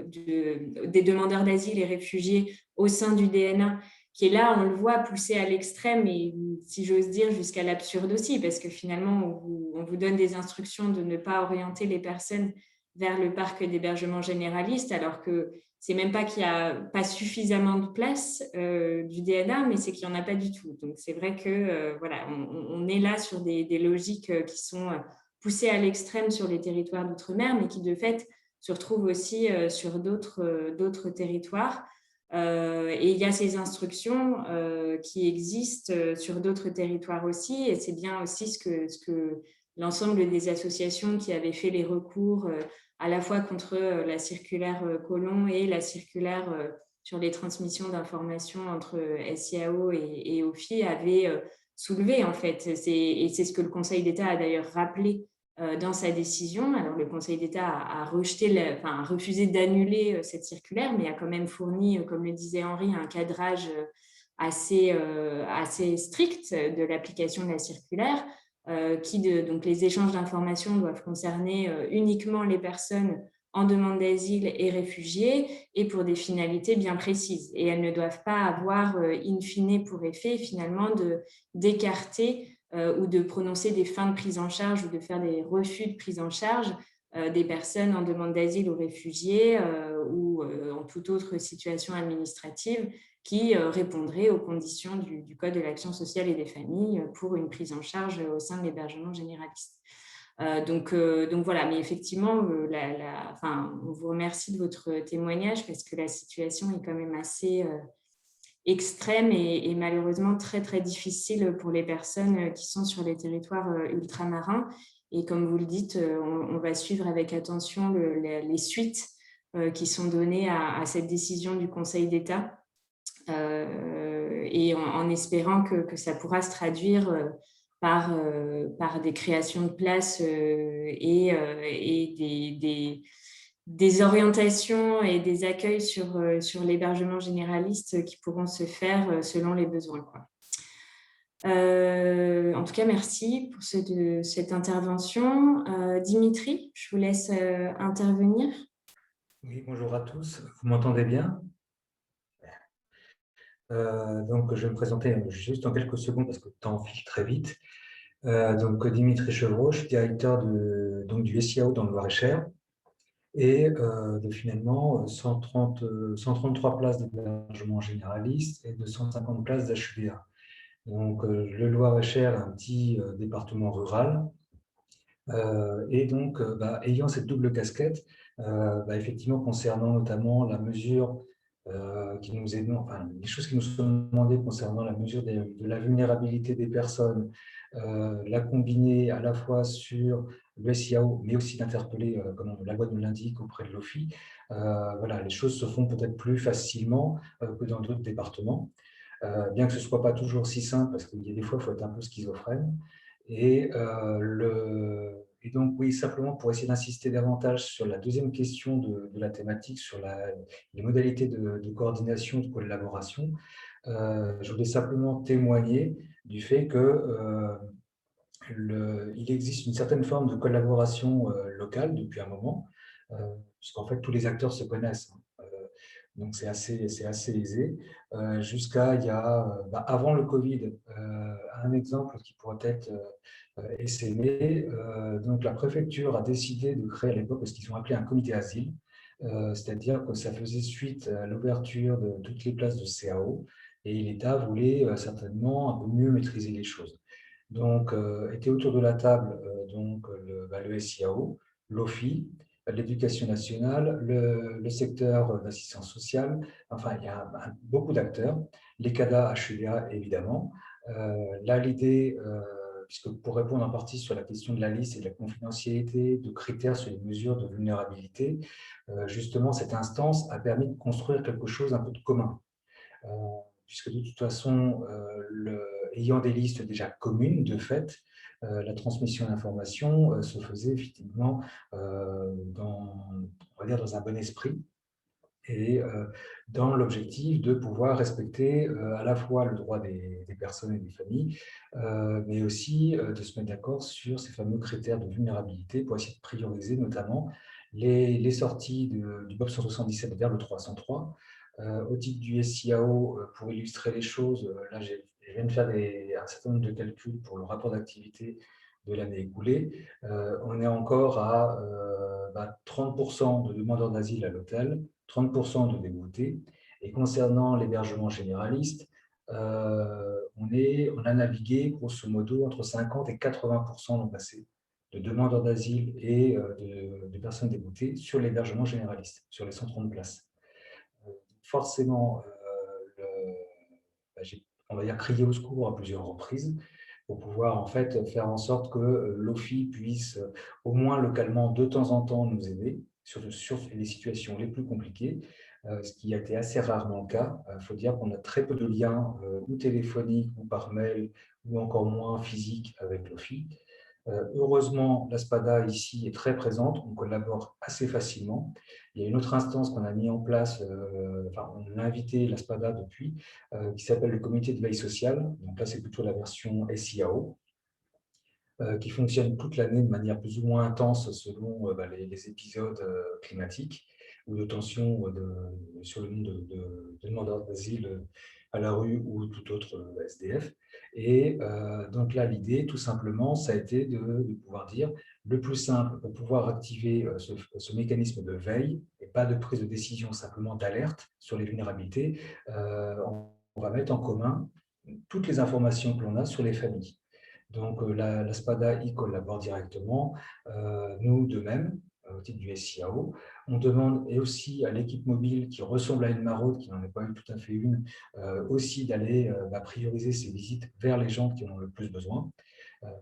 des demandeurs d'asile et réfugiés au sein du DNA, qui est là, on le voit, poussé à l'extrême et, si j'ose dire, jusqu'à l'absurde aussi, parce que finalement, on vous donne des instructions de ne pas orienter les personnes vers le parc d'hébergement généraliste, alors que c'est même pas qu'il n'y a pas suffisamment de place du DNA, mais c'est qu'il n'y en a pas du tout. Donc, c'est vrai que voilà, on est là sur des logiques qui sont poussées à l'extrême sur les territoires d'outre-mer, mais qui, de fait, se retrouvent aussi sur d'autres territoires. Et il y a ces instructions qui existent sur d'autres territoires aussi, et c'est bien aussi ce que l'ensemble des associations qui avaient fait les recours à la fois contre la circulaire Collomb et la circulaire sur les transmissions d'informations entre SIAO et OFII avaient soulevé en fait. Et c'est ce que le Conseil d'État a d'ailleurs rappelé dans sa décision. Alors, le Conseil d'État a refusé d'annuler cette circulaire, mais a quand même fourni, comme le disait Henri, un cadrage assez strict de l'application de la circulaire, donc les échanges d'informations doivent concerner uniquement les personnes en demande d'asile et réfugiés et pour des finalités bien précises. Et elles ne doivent pas avoir, in fine, pour effet, finalement, d'écarter ou de prononcer des fins de prise en charge ou de faire des refus de prise en charge des personnes en demande d'asile ou réfugiés ou en toute autre situation administrative qui répondraient aux conditions du Code de l'action sociale et des familles pour une prise en charge au sein de l'hébergement généraliste. Donc voilà, mais effectivement, on vous remercie de votre témoignage parce que la situation est quand même assez extrême et malheureusement très, très difficile pour les personnes qui sont sur les territoires ultramarins. Et comme vous le dites, on va suivre avec attention les suites qui sont données à cette décision du Conseil d'État. et en espérant que ça pourra se traduire par des créations de places et des orientations et des accueils sur l'hébergement généraliste qui pourront se faire selon les besoins, quoi. En tout cas, merci pour cette intervention. Dimitri, je vous laisse intervenir. Oui, bonjour à tous. Vous m'entendez bien? Donc, je vais me présenter juste en quelques secondes parce que le temps file très vite. Donc, Dimitri Chevreau, je suis directeur du SIAO dans le Loir-et-Cher et de finalement 133 places d'hébergement généraliste et 250 places d'HUDA. Donc, le Loir-et-Cher est un petit département rural. Et donc, ayant cette double casquette, effectivement, concernant notamment la mesure qui nous est, enfin, les choses qui nous sont demandées concernant la mesure de la vulnérabilité des personnes, la combiner à la fois sur le SIAO, mais aussi d'interpeller, comme la loi nous l'indique, auprès de l'OFI. Voilà, les choses se font peut-être plus facilement que dans d'autres départements, bien que ce ne soit pas toujours si simple, parce qu'il y a des fois, il faut être un peu schizophrène. Et donc, oui, simplement pour essayer d'insister davantage sur la deuxième question de la thématique, sur les modalités de coordination, de collaboration, je voulais simplement témoigner du fait que il existe une certaine forme de collaboration locale depuis un moment, puisqu'en fait, tous les acteurs se connaissent. Donc, c'est assez aisé. Jusqu'à il y a, avant le Covid, un exemple qui pourrait être essaimé. Donc, la préfecture a décidé de créer à l'époque ce qu'ils ont appelé un comité asile, c'est-à-dire que ça faisait suite à l'ouverture de toutes les places de CAO et l'État voulait certainement un peu mieux maîtriser les choses. Donc, était autour de la table le SIAO, l'OFI, l'éducation nationale, le secteur d'assistance sociale, enfin, il y a beaucoup d'acteurs, les CADA, HUDA, évidemment. Là, l'idée, puisque pour répondre en partie sur la question de la liste et de la confidentialité, de critères sur les mesures de vulnérabilité, justement, cette instance a permis de construire quelque chose un peu de commun. Puisque de toute façon, ayant des listes déjà communes, de fait, la transmission d'informations se faisait effectivement on va dire dans un bon esprit et dans l'objectif de pouvoir respecter à la fois le droit des personnes et des familles, mais aussi de se mettre d'accord sur ces fameux critères de vulnérabilité pour essayer de prioriser notamment les sorties du BOP 177 vers le 303. Au titre du SIAO, pour illustrer les choses, là, je viens de faire un certain nombre de calculs pour le rapport d'activité de l'année écoulée. On est encore à 30% de demandeurs d'asile à l'hôtel, 30% de déboutés. Et concernant l'hébergement généraliste, on a navigué grosso modo entre 50 et 80% l'an passé de demandeurs d'asile et de personnes déboutées sur l'hébergement généraliste, sur les 130 places. Forcément, j'ai, on va dire, crié au secours à plusieurs reprises pour pouvoir en fait faire en sorte que l'OFI puisse au moins localement de temps en temps nous aider sur les situations les plus compliquées, ce qui a été assez rarement le cas. Il faut dire qu'on a très peu de liens ou téléphoniques ou par mail ou encore moins physiques avec l'OFI. Heureusement, la SPADA ici est très présente, on collabore assez facilement. Il y a une autre instance qu'on a mis en place, on a invité la SPADA depuis, qui s'appelle le comité de veille sociale. Donc là, c'est plutôt la version SIAO, qui fonctionne toute l'année de manière plus ou moins intense selon les épisodes climatiques ou de tension sur le nombre de demandeurs d'asile à la rue ou tout autre SDF. Et donc là, l'idée, tout simplement, ça a été de pouvoir dire le plus simple pour pouvoir activer ce mécanisme de veille et pas de prise de décision, simplement d'alerte sur les vulnérabilités. On va mettre en commun toutes les informations que l'on a sur les familles. Donc, la SPADA y collabore directement, nous de même, au titre du SIAO. On demande et aussi à l'équipe mobile qui ressemble à une maraude, qui n'en est pas une tout à fait une, aussi d'aller prioriser ses visites vers les gens qui en ont le plus besoin.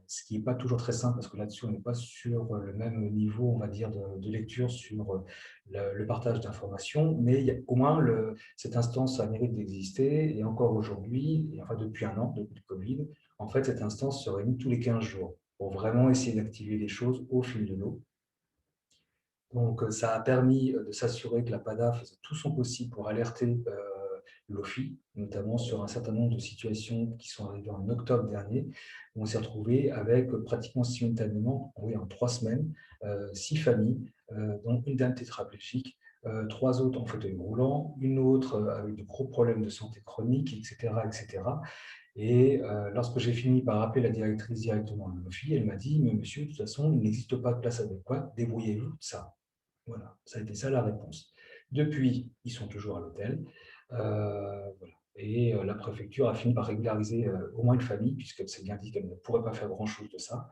ce qui n'est pas toujours très simple parce que là-dessus, on n'est pas sur le même niveau, on va dire, de lecture sur le partage d'informations, mais au moins cette instance a mérite d'exister et encore aujourd'hui, et enfin depuis un an, depuis le Covid, en fait, cette instance se réunit tous les 15 jours pour vraiment essayer d'activer les choses au fil de l'eau. Donc, ça a permis de s'assurer que la PADA faisait tout son possible pour alerter l'OFI, notamment sur un certain nombre de situations qui sont arrivées en octobre dernier, où on s'est retrouvé avec pratiquement simultanément, oui, en 3 semaines, 6 familles, dont une dame tétraplégique, 3 autres en fauteuil roulant, une autre avec de gros problèmes de santé chronique, etc. etc. Et lorsque j'ai fini par appeler la directrice directement de l'OFI, elle m'a dit « Mais monsieur, de toute façon, il n'existe pas de place adéquate, débrouillez-vous de ça ». Voilà, ça a été ça la réponse. Depuis, ils sont toujours à l'hôtel. Voilà. Et la préfecture a fini par régulariser au moins une famille, puisqu'elle s'est bien dit qu'elle ne pourrait pas faire grand-chose de ça.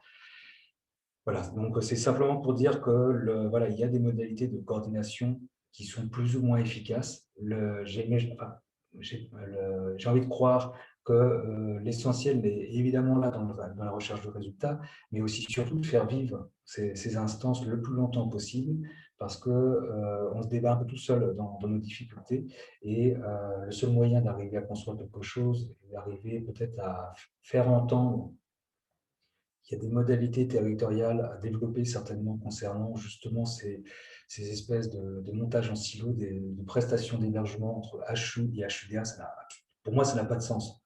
Voilà, donc c'est simplement pour dire que voilà, il y a des modalités de coordination qui sont plus ou moins efficaces. J'ai envie de croire que l'essentiel est évidemment là dans la recherche de résultats, mais aussi surtout de faire vivre ces instances le plus longtemps possible, parce qu'on se débat un peu tout seul dans nos difficultés, et le seul moyen d'arriver à construire quelque chose, et d'arriver peut-être à faire entendre qu'il y a des modalités territoriales à développer certainement concernant justement ces espèces de montage en silo, de prestations d'hébergement entre HU et HUDA. Pour moi, ça n'a pas de sens.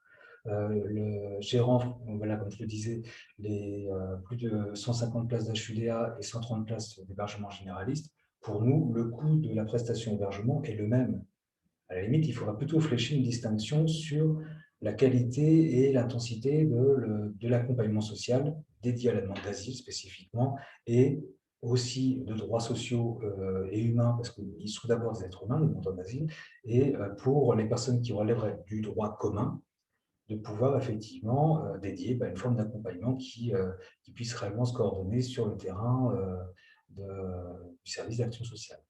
Le gérant, voilà, comme je le disais, les plus de 150 places d'HUDA et 130 places d'hébergement généraliste, pour nous, le coût de la prestation d'hébergement est le même. À la limite, il faudra plutôt flécher une distinction sur la qualité et l'intensité de l'accompagnement social dédié à la demande d'asile spécifiquement, et aussi de droits sociaux et humains, parce qu'ils sont d'abord des êtres humains, les demandeurs d'asile, et pour les personnes qui relèveraient du droit commun, de pouvoir effectivement dédier une forme d'accompagnement qui puisse réellement se coordonner sur le terrain du service d'action sociale.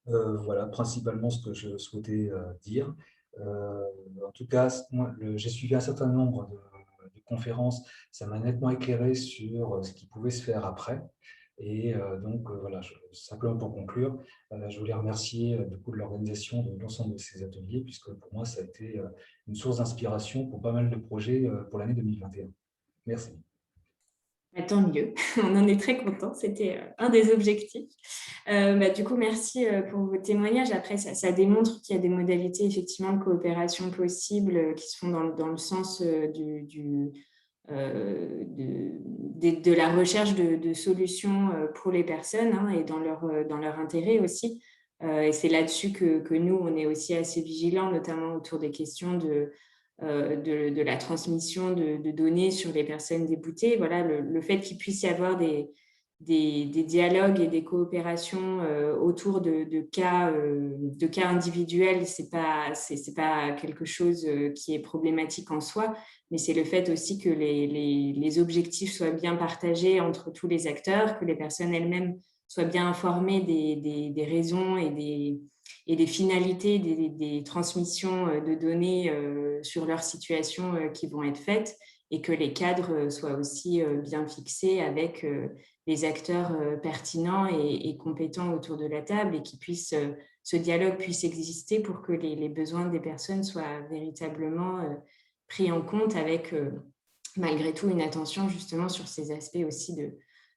Voilà principalement ce que je souhaitais dire. En tout cas, moi, j'ai suivi un certain nombre de conférences, ça m'a nettement éclairé sur ce qui pouvait se faire après. Et donc, voilà, simplement pour conclure, je voulais remercier du coup de l'organisation de l'ensemble de ces ateliers, puisque pour moi, ça a été une source d'inspiration pour pas mal de projets pour l'année 2021. Merci. Tant mieux, on en est très contents, c'était un des objectifs. Du coup, merci pour vos témoignages. Après, ça démontre qu'il y a des modalités effectivement de coopération possibles qui se font dans le sens de la recherche de solutions pour les personnes, hein, et dans leur intérêt aussi. Et c'est là-dessus que nous, on est aussi assez vigilants, notamment autour des questions de la transmission de données sur les personnes déboutées. Voilà, le fait qu'il puisse y avoir des dialogues et des coopérations autour de cas individuels, c'est pas quelque chose qui est problématique en soi, mais c'est le fait aussi que les objectifs soient bien partagés entre tous les acteurs, que les personnes elles-mêmes soient bien informées des raisons et des finalités des transmissions de données sur leur situation qui vont être faites, et que les cadres soient aussi bien fixés avec les acteurs pertinents et compétents autour de la table, et ce dialogue puisse exister pour que les besoins des personnes soient véritablement pris en compte, avec malgré tout une attention justement sur ces aspects aussi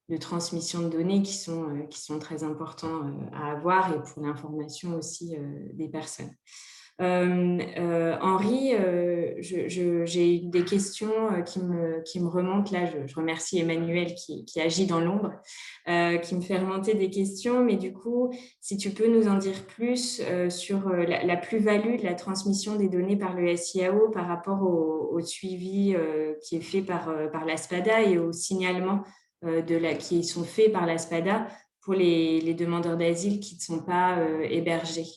de transmission de données qui sont très importants à avoir, et pour l'information aussi des personnes. Henri, j'ai des questions qui me remontent là. Je remercie Emmanuel qui agit dans l'ombre, qui me fait remonter des questions. Mais du coup, si tu peux nous en dire plus sur la plus-value de la transmission des données par le SIAO par rapport au suivi qui est fait par l'ASPADA, et au signalement qui sont faits par l'ASPADA pour les demandeurs d'asile qui ne sont pas hébergés.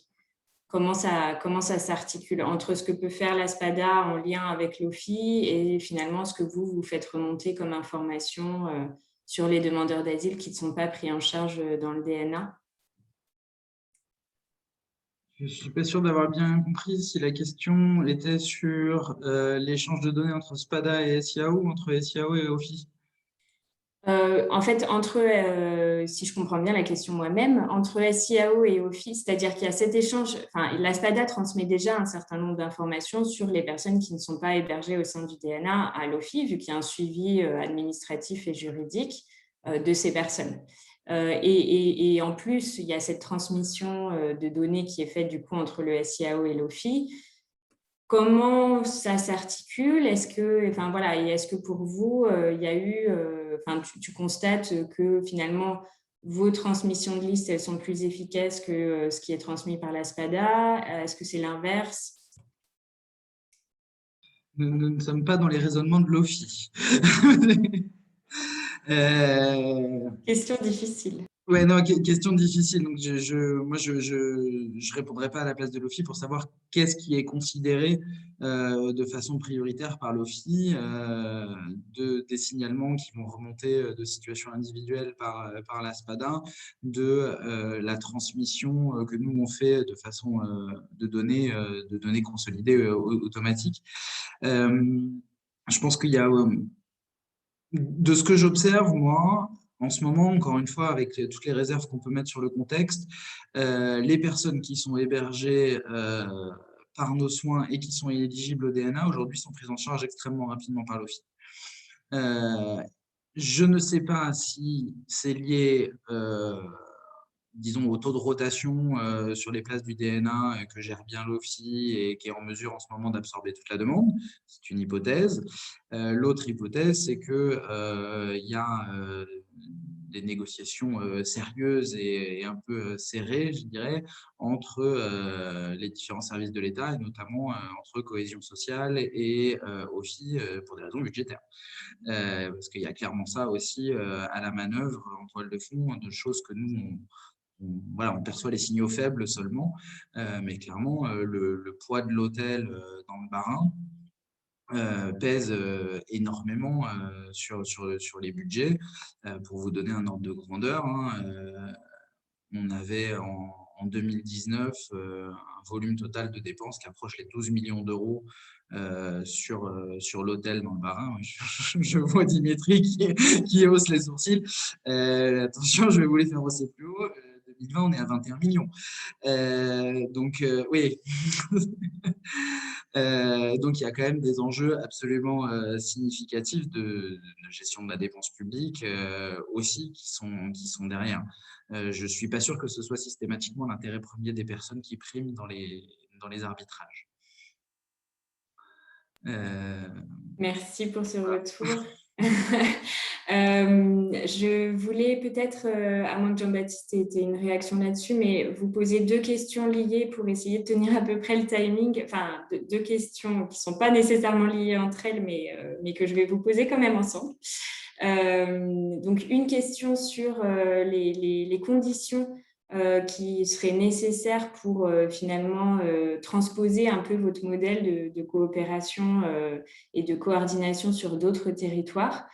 Comment ça s'articule entre ce que peut faire l'ASPADA en lien avec l'OFI et finalement ce que vous faites remonter comme information sur les demandeurs d'asile qui ne sont pas pris en charge dans le DNA? Je ne suis pas sûr d'avoir bien compris si la question était sur l'échange de données entre SPADA et SIAO, ou entre SIAO et OFI. En fait, si je comprends bien la question moi-même, entre SIAO et OFI, c'est-à-dire qu'il y a cet échange, enfin, la SPADA transmet déjà un certain nombre d'informations sur les personnes qui ne sont pas hébergées au sein du DNA à l'OFI, vu qu'il y a un suivi administratif et juridique de ces personnes. Et en plus, il y a cette transmission de données qui est faite du coup entre le SIAO et l'OFI. Comment ça s'articule? Est-ce que pour vous, il y a eu, tu constates que finalement, vos transmissions de listes, elles sont plus efficaces que ce qui est transmis par la SPADA? Est-ce que c'est l'inverse? Nous ne sommes pas dans les raisonnements de l'OFI. Question difficile. Ouais, non, question difficile. Donc, moi, je répondrai pas à la place de l'OFI pour savoir qu'est-ce qui est considéré de façon prioritaire par l'OFI, des signalements qui vont remonter de situations individuelles par la SPADA, de la transmission que nous on fait de façon de données consolidées automatiques. Je pense qu'il y a de ce que j'observe, moi, en ce moment, encore une fois, avec toutes les réserves qu'on peut mettre sur le contexte, les personnes qui sont hébergées par nos soins et qui sont éligibles au DNA, aujourd'hui, sont prises en charge extrêmement rapidement par l'OFI. Je ne sais pas si c'est lié, disons, au taux de rotation sur les places du DNA que gère bien l'OFI et qui est en mesure en ce moment d'absorber toute la demande. C'est une hypothèse. L'autre hypothèse, c'est qu'il y a des négociations sérieuses et un peu serrées, je dirais, entre les différents services de l'État, et notamment entre cohésion sociale et OFI pour des raisons budgétaires. Parce qu'il y a clairement ça aussi à la manœuvre en toile de fond, de choses que nous, on perçoit les signaux faibles seulement, mais clairement, le poids de l'hôtel dans le Bas-Rhin pèse énormément sur les budgets. Pour vous donner un ordre de grandeur, on avait en 2019 un volume total de dépenses qui approche les 12 millions d'euros sur l'hôtel dans le Bas-Rhin. Je vois Dimitri qui hausse les sourcils. Attention, je vais vous les faire hausser plus haut. 2020, on est à 21 millions. Donc, oui. Donc, il y a quand même des enjeux absolument significatifs de gestion de la dépense publique aussi qui sont derrière. Je ne suis pas sûr que ce soit systématiquement l'intérêt premier des personnes qui priment dans les arbitrages. Merci pour ce retour. Je voulais peut-être, à moins que Jean-Baptiste ait une réaction là-dessus, mais vous poser deux questions liées pour essayer de tenir à peu près le timing. Enfin, deux questions qui ne sont pas nécessairement liées entre elles, mais que je vais vous poser quand même ensemble. Donc, une question sur les conditions qui seraient nécessaires pour finalement transposer un peu votre modèle de coopération et de coordination sur d'autres territoires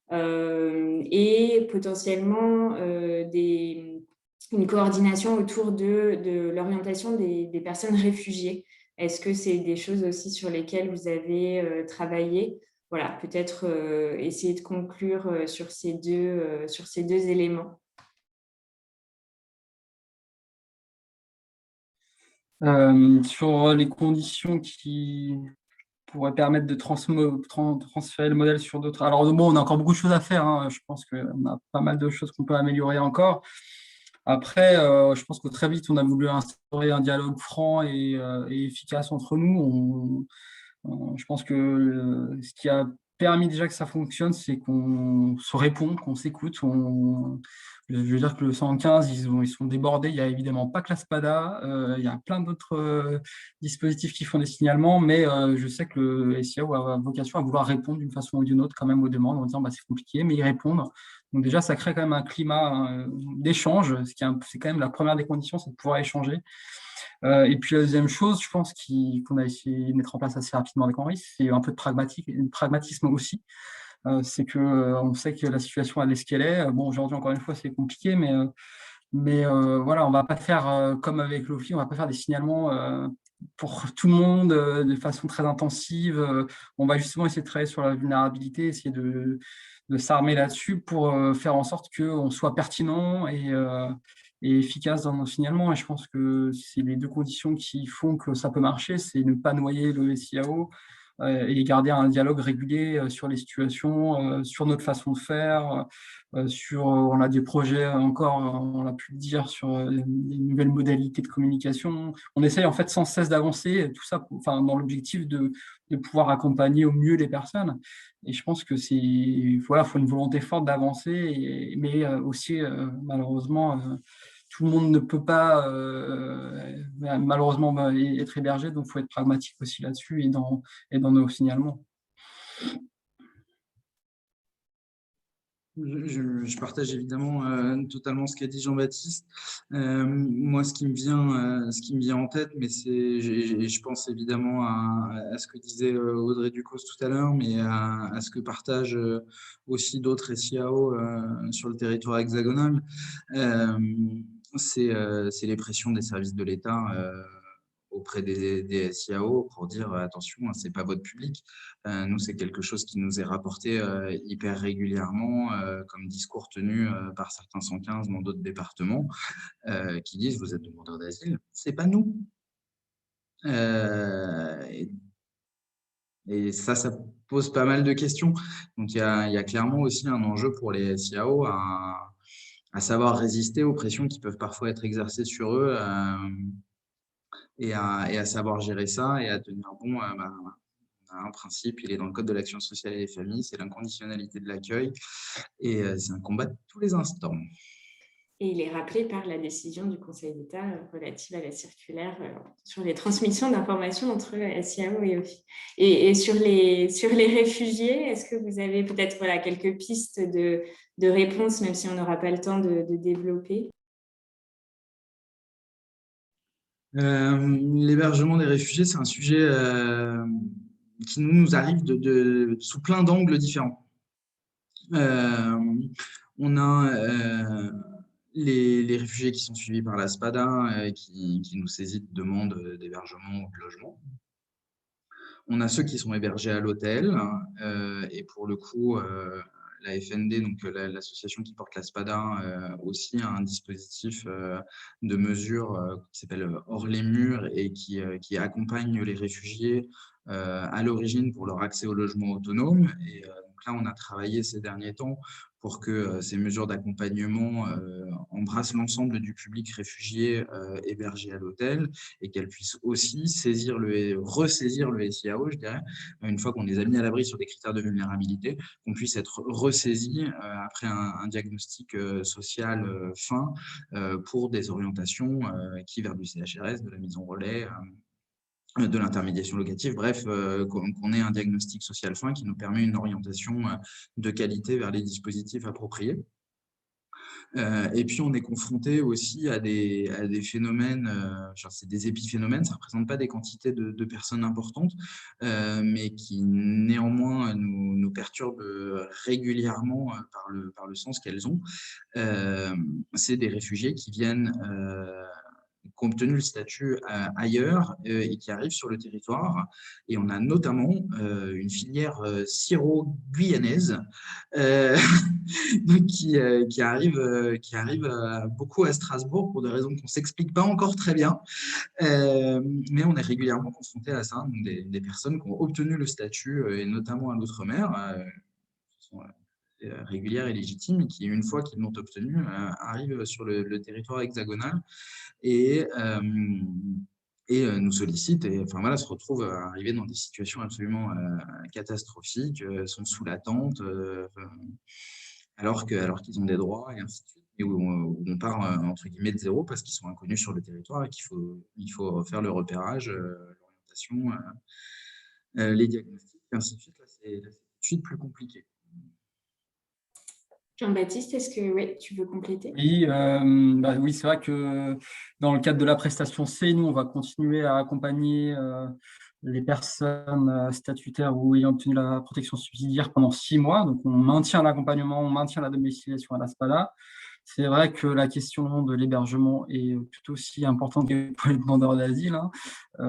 et potentiellement une coordination autour de l'orientation des personnes réfugiées. Est-ce que c'est des choses aussi sur lesquelles vous avez travaillé? Voilà, peut-être essayer de conclure sur ces deux éléments. Sur les conditions qui pourraient permettre de transférer le modèle sur d'autres. Alors bon, on a encore beaucoup de choses à faire, hein. Je pense qu'on a pas mal de choses qu'on peut améliorer encore. Après, je pense que très vite, on a voulu instaurer un dialogue franc et efficace entre nous. Je pense que ce qui a permis déjà que ça fonctionne, c'est qu'on se répond, qu'on s'écoute. Je veux dire que le 115, ils sont débordés. Il n'y a évidemment pas que la SPADA. Il y a plein d'autres dispositifs qui font des signalements, mais je sais que le SIAO a vocation à vouloir répondre d'une façon ou d'une autre quand même aux demandes en disant c'est compliqué, mais ils répondent. Donc déjà, ça crée quand même un climat d'échange. C'est quand même la première des conditions, c'est de pouvoir échanger. Et puis la deuxième chose, je pense qu'on a essayé de mettre en place assez rapidement avec Henri, c'est un peu de pragmatisme aussi. C'est qu'on sait que la situation elle est ce qu'elle est. Bon, aujourd'hui, encore une fois, c'est compliqué, mais Mais voilà, on ne va pas faire comme avec l'OFI, on ne va pas faire des signalements pour tout le monde de façon très intensive. On va justement essayer de travailler sur la vulnérabilité, essayer de s'armer là-dessus pour faire en sorte qu'on soit pertinent et efficace dans nos signalements. Et je pense que c'est les deux conditions qui font que ça peut marcher, c'est ne pas noyer le SIAO et garder un dialogue régulier sur les situations, sur notre façon de faire, on a des projets encore, on l'a pu le dire, sur des nouvelles modalités de communication. On essaye en fait sans cesse d'avancer, tout ça enfin, dans l'objectif de pouvoir accompagner au mieux les personnes. Et je pense que voilà, faut une volonté forte d'avancer, mais aussi malheureusement, tout le monde ne peut pas malheureusement être hébergé, donc il faut être pragmatique aussi là-dessus et dans nos signalements. Je partage évidemment totalement ce qu'a dit Jean-Baptiste. Moi, ce qui me vient en tête, mais je pense évidemment à ce que disait Audrey Ducos tout à l'heure, mais à ce que partagent aussi d'autres SIAO sur le territoire hexagonal. C'est les pressions des services de l'État auprès des SIAO pour dire attention, ce n'est pas votre public. Nous, c'est quelque chose qui nous est rapporté hyper régulièrement comme discours tenu par certains 115 dans d'autres départements qui disent vous êtes demandeurs d'asile, ce n'est pas nous. Et ça pose pas mal de questions. Donc, il y a clairement aussi un enjeu pour les SIAO à savoir résister aux pressions qui peuvent parfois être exercées sur eux et à savoir gérer ça et à tenir bon. On a un principe, il est dans le Code de l'action sociale et des familles, c'est l'inconditionnalité de l'accueil et c'est un combat de tous les instants. Et il est rappelé par la décision du Conseil d'État relative à la circulaire sur les transmissions d'informations entre SIAO et OFI. Et sur les réfugiés, est-ce que vous avez peut-être quelques pistes de réponse, même si on n'aura pas le temps de développer? L'hébergement des réfugiés, c'est un sujet qui nous arrive sous plein d'angles différents. On a les réfugiés qui sont suivis par la SPADA qui nous saisit de demandes d'hébergement ou de logement. On a ceux qui sont hébergés à l'hôtel et pour le coup, la FND, donc l'association qui porte la SPADA, aussi a un dispositif de mesure qui s'appelle Hors les murs et qui accompagne les réfugiés à l'origine pour leur accès au logement autonome. Et donc là, on a travaillé ces derniers temps pour que ces mesures d'accompagnement embrassent l'ensemble du public réfugié hébergé à l'hôtel et qu'elles puissent aussi ressaisir le SIAO, je dirais, une fois qu'on les a mis à l'abri sur des critères de vulnérabilité, qu'on puisse être ressaisi après un diagnostic social fin pour des orientations qui vers du CHRS, de la mise en relais, de l'intermédiation locative, bref, qu'on ait un diagnostic social fin qui nous permet une orientation de qualité vers les dispositifs appropriés. Et puis, on est confronté aussi à des phénomènes, c'est des épiphénomènes, ça ne représente pas des quantités de personnes importantes, mais qui néanmoins nous perturbent régulièrement par le sens qu'elles ont. C'est des réfugiés qui viennent qui ont obtenu le statut ailleurs et qui arrivent sur le territoire. Et on a notamment une filière syro-guyanaise qui arrive beaucoup à Strasbourg pour des raisons qu'on ne s'explique pas encore très bien. Mais on est régulièrement confronté à ça, donc des personnes qui ont obtenu le statut, et notamment à l'outre-mer, qui sont régulières et légitimes, et qui, une fois qu'ils l'ont obtenu, arrivent sur le territoire hexagonal et nous sollicitent et enfin, voilà, se retrouvent arrivés dans des situations absolument catastrophiques, sont sous l'attente alors qu'ils ont des droits et ainsi de suite, et où on part entre guillemets de zéro parce qu'ils sont inconnus sur le territoire et il faut faire le repérage, l'orientation, les diagnostics, et ainsi de suite. Là, c'est tout de suite plus compliqué. Jean-Baptiste, est-ce que tu veux compléter? Oui, oui, c'est vrai que dans le cadre de la prestation C, nous, on va continuer à accompagner les personnes statutaires ou ayant obtenu la protection subsidiaire pendant 6 mois. Donc, on maintient l'accompagnement, on maintient la domiciliation à la SPADA. C'est vrai que la question de l'hébergement est tout aussi importante que pour les demandeurs d'asile, hein.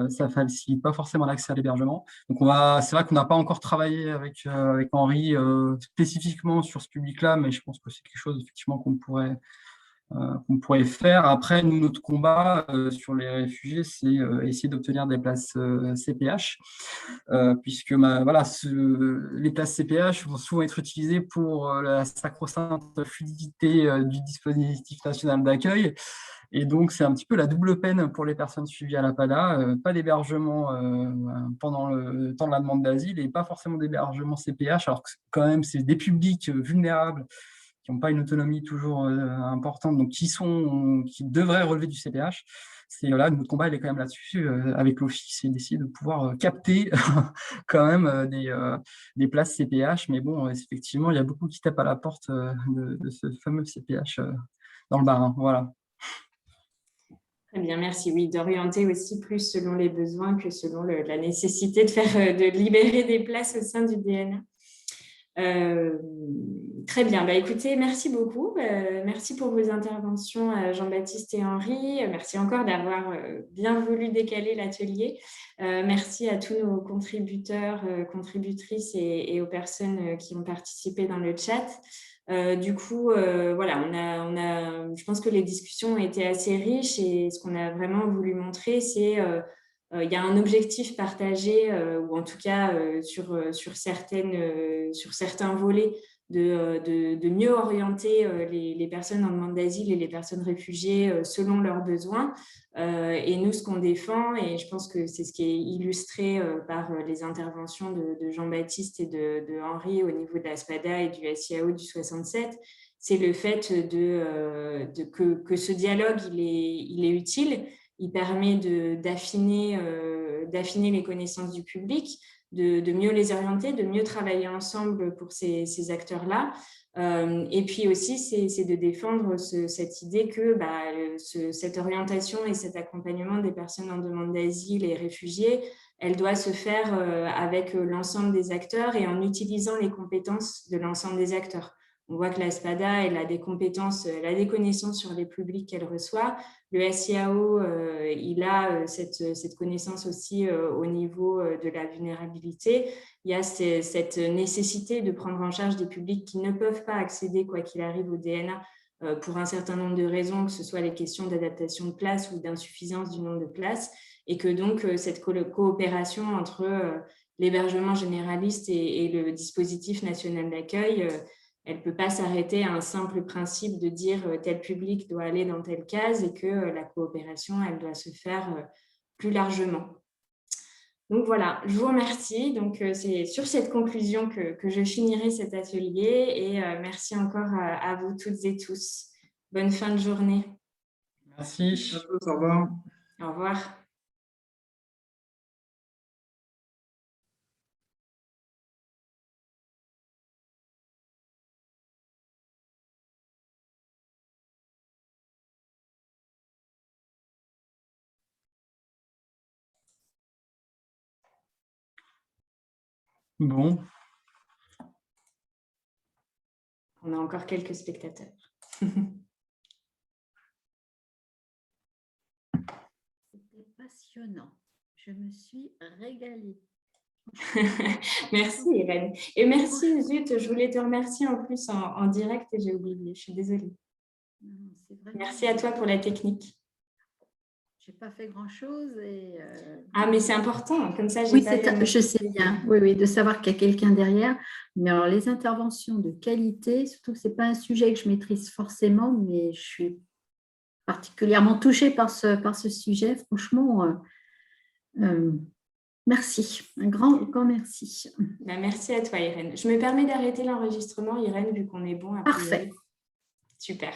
Ça ne facilite pas forcément l'accès à l'hébergement. Donc, c'est vrai qu'on n'a pas encore travaillé avec Henri spécifiquement sur ce public-là, mais je pense que c'est quelque chose effectivement qu'on pourrait faire. Après, nous, notre combat sur les réfugiés, c'est essayer d'obtenir des places CPH, puisque voilà, les places CPH vont souvent être utilisées pour la sacro-sainte fluidité du dispositif national d'accueil. Et donc, c'est un petit peu la double peine pour les personnes suivies à l'APADA, pas d'hébergement pendant le temps de la demande d'asile et pas forcément d'hébergement CPH, alors que quand même, c'est des publics vulnérables qui n'ont pas une autonomie toujours importante, donc qui devraient relever du CPH. Voilà, notre combat, il est quand même là-dessus, avec l'Office, et d'essayer de pouvoir capter quand même des places CPH. Mais bon, effectivement, il y a beaucoup qui tapent à la porte de ce fameux CPH dans le Bas-Rhin. Voilà. Très bien, merci. Oui, d'orienter aussi plus selon les besoins que selon la nécessité de libérer des places au sein du DNA. Très bien. Écoutez, merci beaucoup. Merci pour vos interventions, Jean-Baptiste et Henri. Merci encore d'avoir bien voulu décaler l'atelier. Merci à tous nos contributeurs, contributrices et aux personnes qui ont participé dans le chat. Du coup, voilà, je pense que les discussions ont été assez riches et ce qu'on a vraiment voulu montrer, c'est il y a un objectif partagé, ou en tout cas sur certains volets, de mieux orienter les personnes en demande d'asile et les personnes réfugiées selon leurs besoins. Et nous, ce qu'on défend, et je pense que c'est ce qui est illustré par les interventions de Jean-Baptiste et de Henri au niveau de la SPADA et du SIAO du 67, c'est le fait que ce dialogue, il est utile. Il permet d'affiner les connaissances du public, de mieux les orienter, de mieux travailler ensemble pour ces acteurs-là. Et puis aussi, c'est de défendre cette idée que cette orientation et cet accompagnement des personnes en demande d'asile et réfugiés, elle doit se faire avec l'ensemble des acteurs et en utilisant les compétences de l'ensemble des acteurs. On voit que la SPADA, elle a des compétences, elle a des connaissances sur les publics qu'elle reçoit. Le SIAO, il a cette connaissance aussi au niveau de la vulnérabilité. Il y a cette nécessité de prendre en charge des publics qui ne peuvent pas accéder, quoi qu'il arrive, au DNA pour un certain nombre de raisons, que ce soit les questions d'adaptation de places ou d'insuffisance du nombre de places, et que donc cette coopération entre l'hébergement généraliste et le dispositif national d'accueil, elle ne peut pas s'arrêter à un simple principe de dire tel public doit aller dans telle case et que la coopération, elle doit se faire plus largement. Donc voilà, je vous remercie. Donc c'est sur cette conclusion que je finirai cet atelier et merci encore à vous toutes et tous. Bonne fin de journée. Merci. À tous, au revoir. Au revoir. Bon. On a encore quelques spectateurs. C'était passionnant. Je me suis régalée. Merci Irène. Et merci Zut, je voulais te remercier en plus en direct et j'ai oublié, je suis désolée. Merci à toi pour la technique. Je n'ai pas fait grand-chose. Ah, mais c'est important, comme ça, oui, je sais bien, oui, de savoir qu'il y a quelqu'un derrière. Mais alors, les interventions de qualité, surtout que ce n'est pas un sujet que je maîtrise forcément, mais je suis particulièrement touchée par ce sujet. Franchement, merci, un grand merci. Merci à toi, Irène. Je me permets d'arrêter l'enregistrement, Irène, vu qu'on est bon. Parfait. Super.